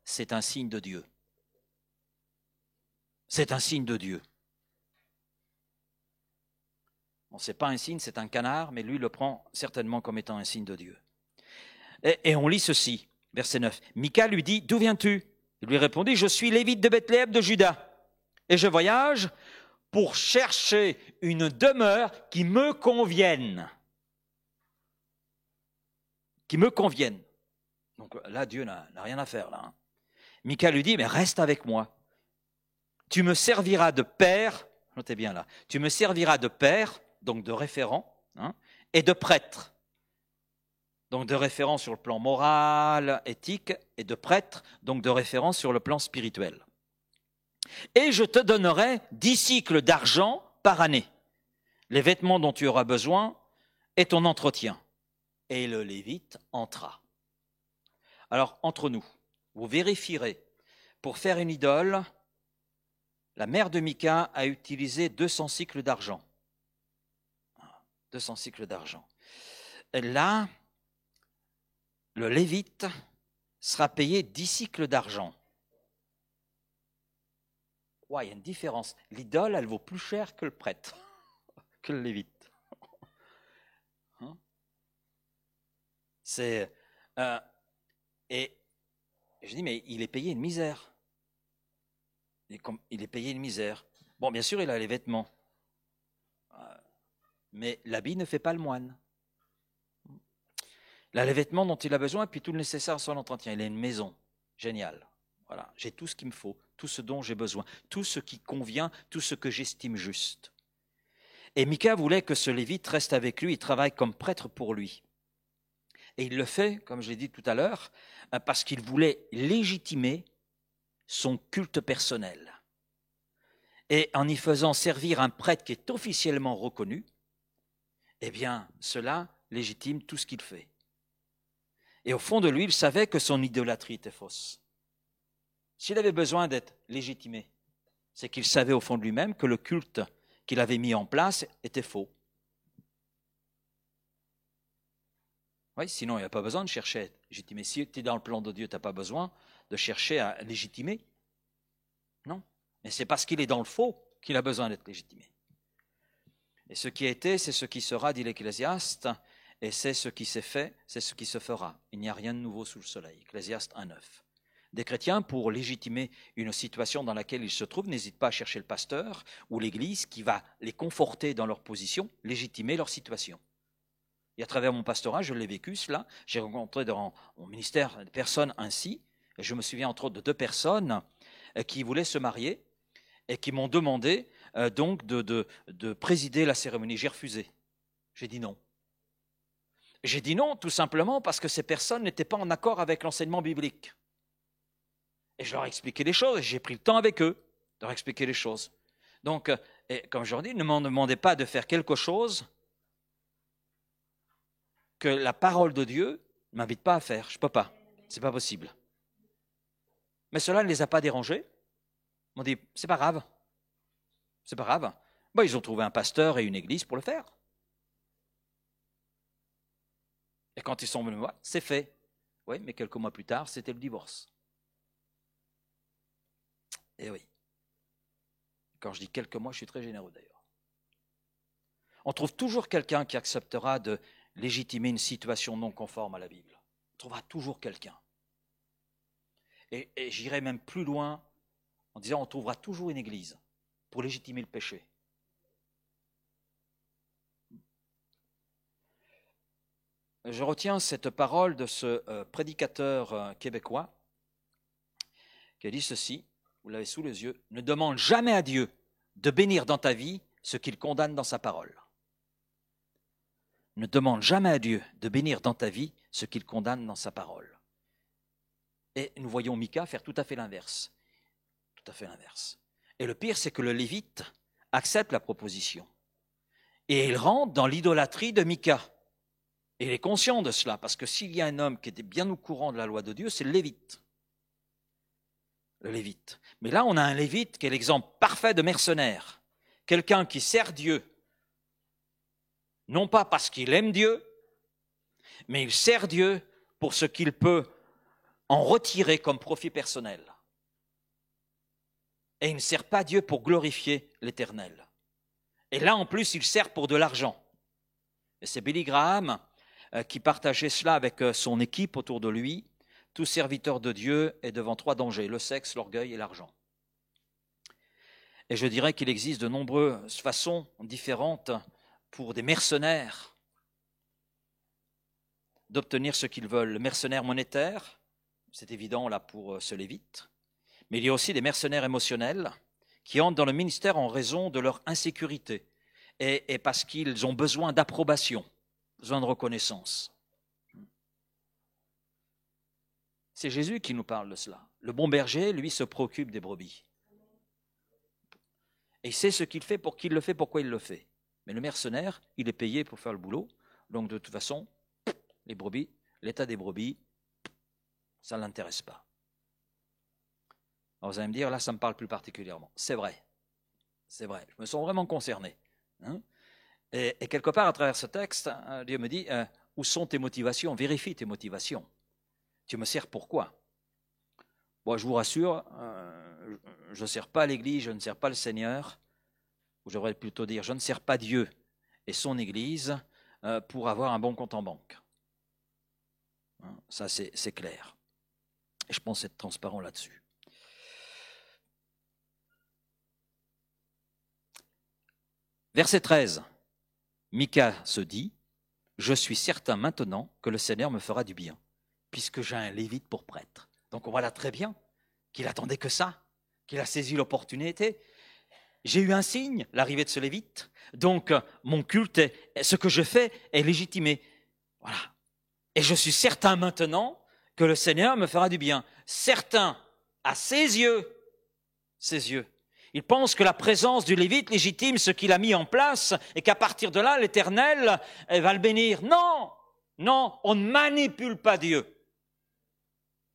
c'est un signe de Dieu. C'est un signe de Dieu. Bon, ce n'est pas un signe, c'est un canard, mais lui le prend certainement comme étant un signe de Dieu. Et on lit ceci, verset 9. Mika lui dit, d'où viens-tu? Il lui répondit, je suis Lévite de Bethléem de Juda, et je voyage pour chercher une demeure qui me convienne. Qui me convienne. Donc là, Dieu n'a rien à faire. Là. Mika lui dit, mais reste avec moi. Tu me serviras de père, notez bien là, tu me serviras de père, donc de référent, et de prêtre. Donc de référent sur le plan moral, éthique, et de prêtre, donc de référent sur le plan spirituel. Et je te donnerai 10 cycles d'argent par année, les vêtements dont tu auras besoin et ton entretien. Et le Lévite entra. Alors, entre nous, vous vérifierez, pour faire une idole, la mère de Mika a utilisé 200 cycles d'argent. 200 cycles d'argent. Et là, le Lévite sera payé 10 cycles d'argent. Ouais, il y a une différence. L'idole, elle vaut plus cher que le prêtre, que le Lévite. Et je dis, mais il est payé une misère. Il est payé une misère. Bon, bien sûr, il a les vêtements. Mais l'habit ne fait pas le moine. Il a les vêtements dont il a besoin et puis tout le nécessaire à son entretien. Il a une maison. Génial. Voilà, j'ai tout ce qu'il me faut, tout ce dont j'ai besoin, tout ce qui convient, tout ce que j'estime juste. Et Mika voulait que ce Lévite reste avec lui, il travaille comme prêtre pour lui. Et il le fait, comme je l'ai dit tout à l'heure, parce qu'il voulait légitimer son culte personnel. Et en y faisant servir un prêtre qui est officiellement reconnu, eh bien, cela légitime tout ce qu'il fait. Et au fond de lui, il savait que son idolâtrie était fausse. S'il avait besoin d'être légitimé, c'est qu'il savait au fond de lui-même que le culte qu'il avait mis en place était faux. Oui, sinon il n'y a pas besoin de chercher à être légitimé. Si tu es dans le plan de Dieu, tu n'as pas besoin de chercher à légitimer. Non, mais c'est parce qu'il est dans le faux qu'il a besoin d'être légitimé. Et ce qui a été, c'est ce qui sera, dit l'Ecclésiaste, et c'est ce qui s'est fait, c'est ce qui se fera. Il n'y a rien de nouveau sous le soleil. Ecclésiaste 1,9. Des chrétiens, pour légitimer une situation dans laquelle ils se trouvent, n'hésitent pas à chercher le pasteur ou l'Église qui va les conforter dans leur position, légitimer leur situation. Et à travers mon pastorat, je l'ai vécu cela. J'ai rencontré dans mon ministère des personnes ainsi. Et je me souviens entre autres de 2 personnes qui voulaient se marier et qui m'ont demandé donc de présider la cérémonie. J'ai refusé. J'ai dit non. J'ai dit non tout simplement parce que ces personnes n'étaient pas en accord avec l'enseignement biblique. Et je leur ai expliqué les choses, et j'ai pris le temps avec eux de leur expliquer les choses. Donc, comme je leur dis, ne m'en demandez pas de faire quelque chose que la parole de Dieu ne m'invite pas à faire. Je ne peux pas, ce n'est pas possible. Mais cela ne les a pas dérangés. Ils m'ont dit, c'est pas grave. C'est pas grave. Bon, ils ont trouvé un pasteur et une église pour le faire. Et quand ils sont venus me voir, c'est fait. Oui, mais quelques mois plus tard, c'était le divorce. Eh oui. Quand je dis quelques mois, je suis très généreux d'ailleurs. On trouve toujours quelqu'un qui acceptera de légitimer une situation non conforme à la Bible. On trouvera toujours quelqu'un. Et j'irai même plus loin en disant on trouvera toujours une église pour légitimer le péché. je retiens cette parole de ce prédicateur québécois qui a dit ceci, vous l'avez sous les yeux, ne demande jamais à Dieu de bénir dans ta vie ce qu'il condamne dans sa parole. Ne demande jamais à Dieu de bénir dans ta vie ce qu'il condamne dans sa parole. Et nous voyons Mika faire tout à fait l'inverse. Tout à fait l'inverse. Et le pire, c'est que le Lévite accepte la proposition. Et il rentre dans l'idolâtrie de Mika. Et il est conscient de cela, parce que s'il y a un homme qui était bien au courant de la loi de Dieu, c'est le Lévite. Le Lévite. Mais là, on a un Lévite qui est l'exemple parfait de mercenaire. Quelqu'un qui sert Dieu, non pas parce qu'il aime Dieu, mais il sert Dieu pour ce qu'il peut en retirer comme profit personnel. Et il ne sert pas Dieu pour glorifier l'Éternel. Et là, en plus, il sert pour de l'argent. Et c'est Billy Graham qui partageait cela avec son équipe autour de lui. Tout serviteur de Dieu est devant 3 dangers, le sexe, l'orgueil et l'argent. Et je dirais qu'il existe de nombreuses façons différentes pour des mercenaires d'obtenir ce qu'ils veulent. Le mercenaire monétaire, c'est évident là pour ce Lévite, mais il y a aussi des mercenaires émotionnels qui entrent dans le ministère en raison de leur insécurité et parce qu'ils ont besoin d'approbation, besoin de reconnaissance. C'est Jésus qui nous parle de cela. Le bon berger, lui, se préoccupe des brebis. Et il sait ce qu'il fait, pour qui il le fait, pourquoi il le fait. Mais le mercenaire, il est payé pour faire le boulot. Donc de toute façon, les brebis, l'état des brebis, ça ne l'intéresse pas. Alors vous allez me dire, là, ça me parle plus particulièrement. C'est vrai. C'est vrai. Je me sens vraiment concerné. Et quelque part, à travers ce texte, Dieu me dit, où sont tes motivations? Vérifie tes motivations. Tu me sers pourquoi? Bon, je vous rassure, je ne sers pas l'Église, je ne sers pas le Seigneur, ou je devrais plutôt dire, je ne sers pas Dieu et son Église pour avoir un bon compte en banque. Ça, c'est clair. Et je pense être transparent là-dessus. Verset 13, Mika se dit, « Je suis certain maintenant que le Seigneur me fera du bien, puisque j'ai un Lévite pour prêtre. » Donc on voit là très bien qu'il attendait que ça, qu'il a saisi l'opportunité. J'ai eu un signe, l'arrivée de ce Lévite, donc mon culte, ce que je fais est légitimé. Voilà. Et je suis certain maintenant que le Seigneur me fera du bien. Certain à ses yeux. Il pense que la présence du Lévite légitime ce qu'il a mis en place et qu'à partir de là, l'Éternel va le bénir. Non, non, on ne manipule pas Dieu.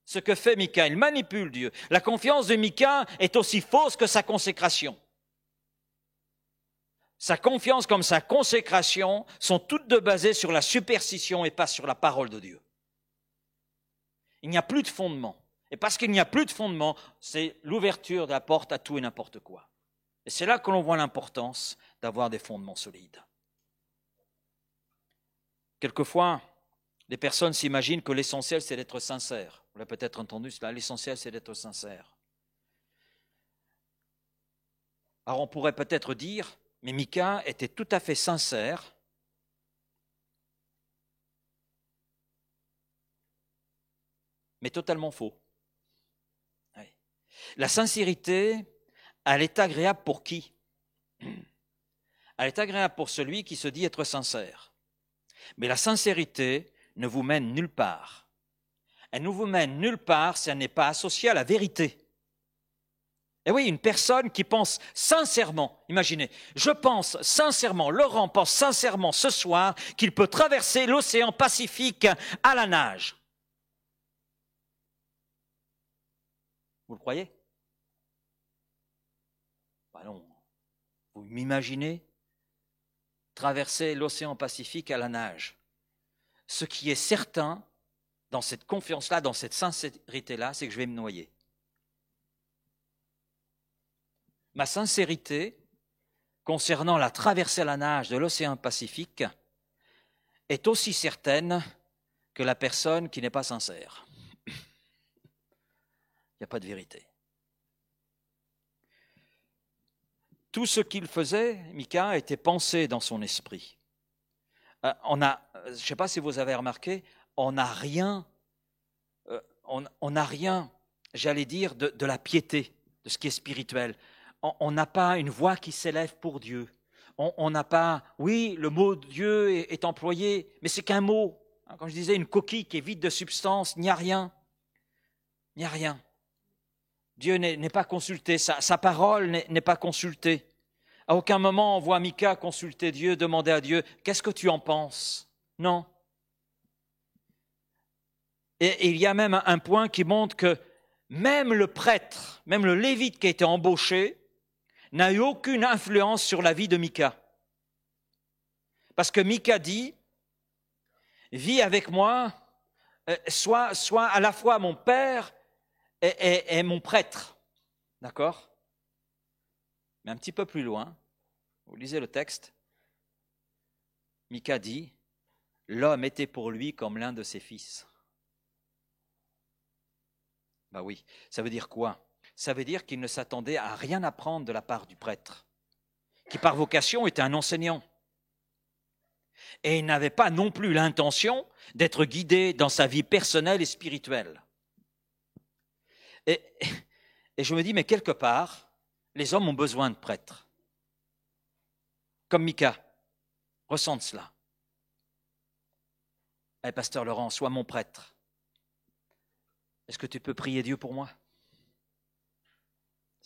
Ce que fait Mika, il manipule Dieu. La confiance de Mika est aussi fausse que sa consécration. Sa confiance comme sa consécration sont toutes deux basées sur la superstition et pas sur la parole de Dieu. Il n'y a plus de fondement. Et parce qu'il n'y a plus de fondement, c'est l'ouverture de la porte à tout et n'importe quoi. Et c'est là que l'on voit l'importance d'avoir des fondements solides. Quelquefois, les personnes s'imaginent que l'essentiel, c'est d'être sincère. Vous l'avez peut-être entendu cela, l'essentiel, c'est d'être sincère. Alors on pourrait peut-être dire, mais Mika était tout à fait sincère, mais totalement faux. Oui. La sincérité, elle est agréable pour qui? Elle est agréable pour celui qui se dit être sincère. Mais la sincérité ne vous mène nulle part. Elle ne vous mène nulle part si elle n'est pas associée à la vérité. Et oui, une personne qui pense sincèrement, imaginez, je pense sincèrement, Laurent pense sincèrement ce soir qu'il peut traverser l'océan Pacifique à la nage. Vous le croyez? Ben non. Vous m'imaginez traverser l'océan Pacifique à la nage. Ce qui est certain, dans cette confiance-là, dans cette sincérité-là, c'est que je vais me noyer. Ma sincérité concernant la traversée à la nage de l'océan Pacifique est aussi certaine que la personne qui n'est pas sincère. Il n'y a pas de vérité. Tout ce qu'il faisait, Mika, était pensé dans son esprit. On a je ne sais pas si vous avez remarqué, on n'a rien, on n'a rien, j'allais dire, de la piété, de ce qui est spirituel. On n'a pas une voix qui s'élève pour Dieu. On n'a pas, oui, le mot Dieu est employé, mais c'est qu'un mot. Comme je disais, une coquille qui est vide de substance, il n'y a rien. Il n'y a rien. Dieu n'est pas consulté, sa parole n'est pas consultée. À aucun moment on voit Mika consulter Dieu, demander à Dieu, qu'est-ce que tu en penses? Non. Et il y a même un point qui montre que même le prêtre, même le lévite qui a été embauché, n'a eu aucune influence sur la vie de Mika. Parce que Mika dit, vis avec moi, sois à la fois mon père et mon prêtre. D'accord? Mais un petit peu plus loin, vous lisez le texte, Mika dit, l'homme était pour lui comme l'un de ses fils. Ben oui, ça veut dire quoi? Ça veut dire qu'il ne s'attendait à rien apprendre de la part du prêtre, qui par vocation était un enseignant. Et il n'avait pas non plus l'intention d'être guidé dans sa vie personnelle et spirituelle. Et je me dis, mais quelque part, les hommes ont besoin de prêtres. Comme Mika, ressente cela. Eh, pasteur Laurent, sois mon prêtre. Est-ce que tu peux prier Dieu pour moi?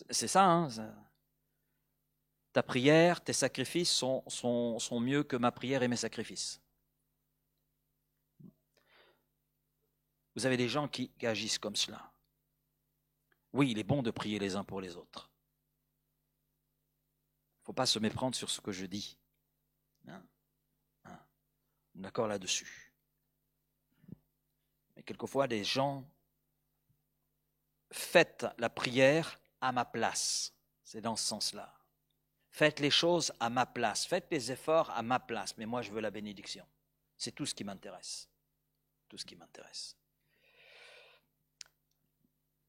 C'est ça, hein? Ta prière, tes sacrifices sont mieux que ma prière et mes sacrifices. Vous avez des gens qui agissent comme cela. Oui, il est bon de prier les uns pour les autres. Il ne faut pas se méprendre sur ce que je dis. D'accord là-dessus. Mais quelquefois, des gens faites la prière à ma place. C'est dans ce sens-là. Faites les choses à ma place. Faites les efforts à ma place. Mais moi, je veux la bénédiction. C'est tout ce qui m'intéresse. Tout ce qui m'intéresse.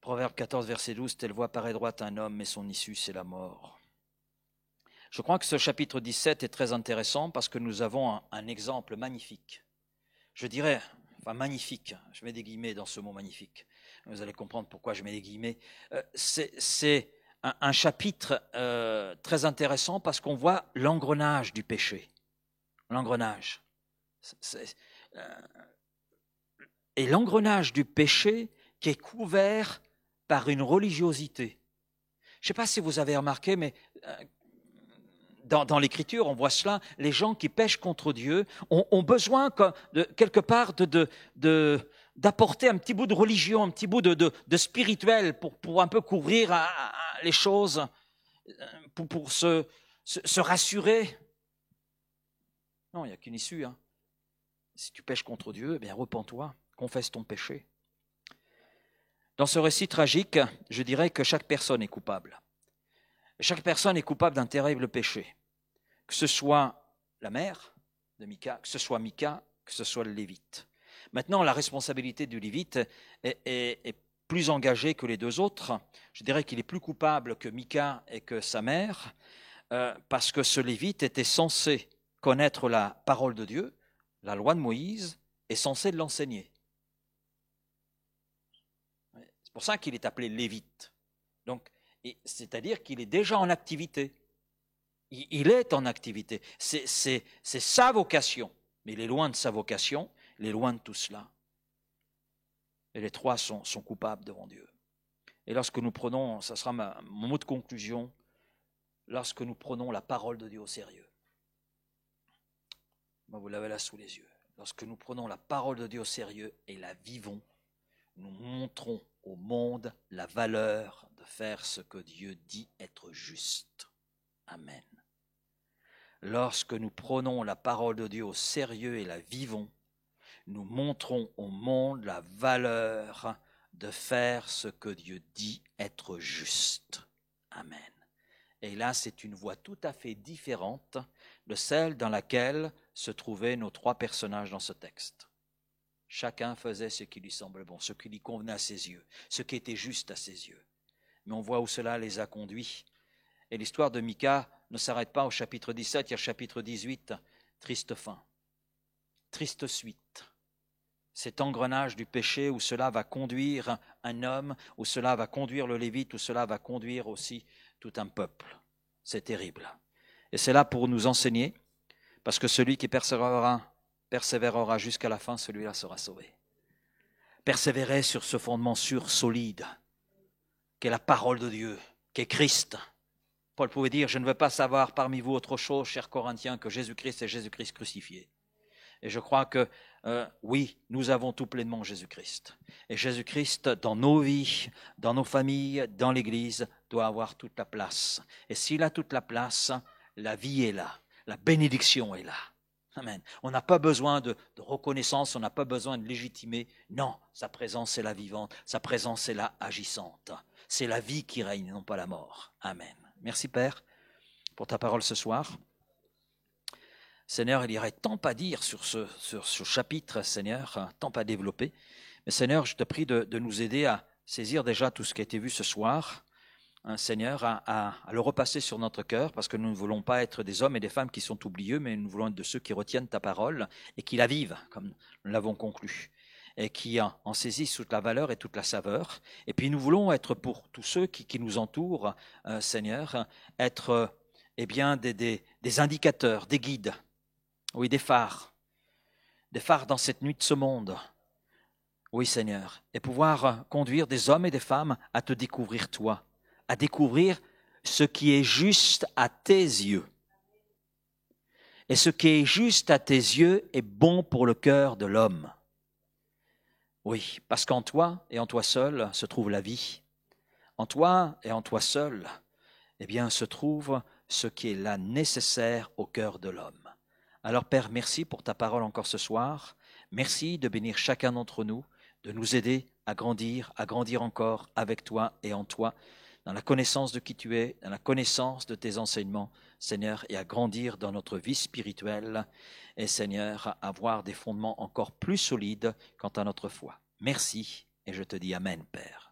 Proverbe 14, verset 12, telle voie paraît droite à un homme, mais son issue, c'est la mort. Je crois que ce chapitre 17 est très intéressant parce que nous avons un exemple magnifique. Je dirais, enfin magnifique, je mets des guillemets dans ce mot magnifique. Vous allez comprendre pourquoi je mets des guillemets. C'est un chapitre très intéressant parce qu'on voit l'engrenage du péché. L'engrenage. Et l'engrenage du péché qui est couvert par une religiosité. Je ne sais pas si vous avez remarqué, mais dans l'Écriture, on voit cela, les gens qui pêchent contre Dieu ont besoin quelque part d'apporter un petit bout de religion, un petit bout de spirituel pour un peu couvrir les choses, pour se rassurer. Non, il n'y a qu'une issue. Hein. Si tu pêches contre Dieu, eh bien repens-toi, confesse ton péché. Dans ce récit tragique, je dirais que chaque personne est coupable. Chaque personne est coupable d'un terrible péché, que ce soit la mère de Mika, que ce soit Mika, que ce soit le Lévite. Maintenant, la responsabilité du Lévite est plus engagée que les deux autres. Je dirais qu'il est plus coupable que Mika et que sa mère, parce que ce Lévite était censé connaître la parole de Dieu, la loi de Moïse, est censé l'enseigner. C'est pour ça qu'il est appelé Lévite. Donc, c'est-à-dire qu'il est déjà en activité. Il est en activité. C'est sa vocation. Mais il est loin de sa vocation, il est loin de tout cela. Et les trois sont coupables devant Dieu. Et lorsque nous prenons, ça sera mon mot de conclusion, lorsque nous prenons la parole de Dieu au sérieux. Vous l'avez là sous les yeux. Lorsque nous prenons la parole de Dieu au sérieux et la vivons, nous montrons au monde la valeur de faire ce que Dieu dit être juste. Amen. Lorsque nous prenons la parole de Dieu au sérieux et la vivons, nous montrons au monde la valeur de faire ce que Dieu dit être juste. Amen. Et là, c'est une voie tout à fait différente de celle dans laquelle se trouvaient nos trois personnages dans ce texte. Chacun faisait ce qui lui semblait bon, ce qui lui convenait à ses yeux, ce qui était juste à ses yeux. Mais on voit où cela les a conduits. Et l'histoire de Mika ne s'arrête pas au chapitre 17, il y a le chapitre 18, triste fin. triste suite. Cet engrenage du péché où cela va conduire un homme, où cela va conduire le Lévite, où cela va conduire aussi tout un peuple. C'est terrible. Et c'est là pour nous enseigner, parce que celui qui persévérera jusqu'à la fin, celui-là sera sauvé. Persévérer sur ce fondement sûr, solide, qu'est la parole de Dieu, qu'est Christ. Paul pouvait dire, je ne veux pas savoir parmi vous autre chose, chers Corinthiens, que Jésus-Christ et Jésus-Christ crucifié. Et je crois que, oui, nous avons tout pleinement Jésus-Christ. Et Jésus-Christ, dans nos vies, dans nos familles, dans l'Église, doit avoir toute la place. Et s'il a toute la place, la vie est là, la bénédiction est là. Amen. On n'a pas besoin de reconnaissance, on n'a pas besoin de légitimer. Non, sa présence est la vivante, sa présence est la agissante. C'est la vie qui règne, non pas la mort. Amen. Merci Père pour ta parole ce soir. Seigneur, il y aurait tant à dire sur ce chapitre, Seigneur, tant à développer. Mais Seigneur, je te prie de nous aider à saisir déjà tout ce qui a été vu ce soir, Seigneur, à le repasser sur notre cœur, parce que nous ne voulons pas être des hommes et des femmes qui sont oublieux, mais nous voulons être de ceux qui retiennent ta parole et qui la vivent, comme nous l'avons conclu, et qui en saisissent toute la valeur et toute la saveur. Et puis nous voulons être pour tous ceux qui nous entourent, Seigneur, être des indicateurs, des guides, oui, des phares dans cette nuit de ce monde. Oui, Seigneur, et pouvoir conduire des hommes et des femmes à te découvrir toi, à découvrir ce qui est juste à tes yeux. Et ce qui est juste à tes yeux est bon pour le cœur de l'homme. Oui, parce qu'en toi et en toi seul se trouve la vie. En toi et en toi seul, eh bien, se trouve ce qui est là nécessaire au cœur de l'homme. Alors Père, merci pour ta parole encore ce soir. Merci de bénir chacun d'entre nous, de nous aider à grandir encore avec toi et en toi, dans la connaissance de qui tu es, dans la connaissance de tes enseignements, Seigneur, et à grandir dans notre vie spirituelle et, Seigneur, à avoir des fondements encore plus solides quant à notre foi. Merci et je te dis Amen, Père.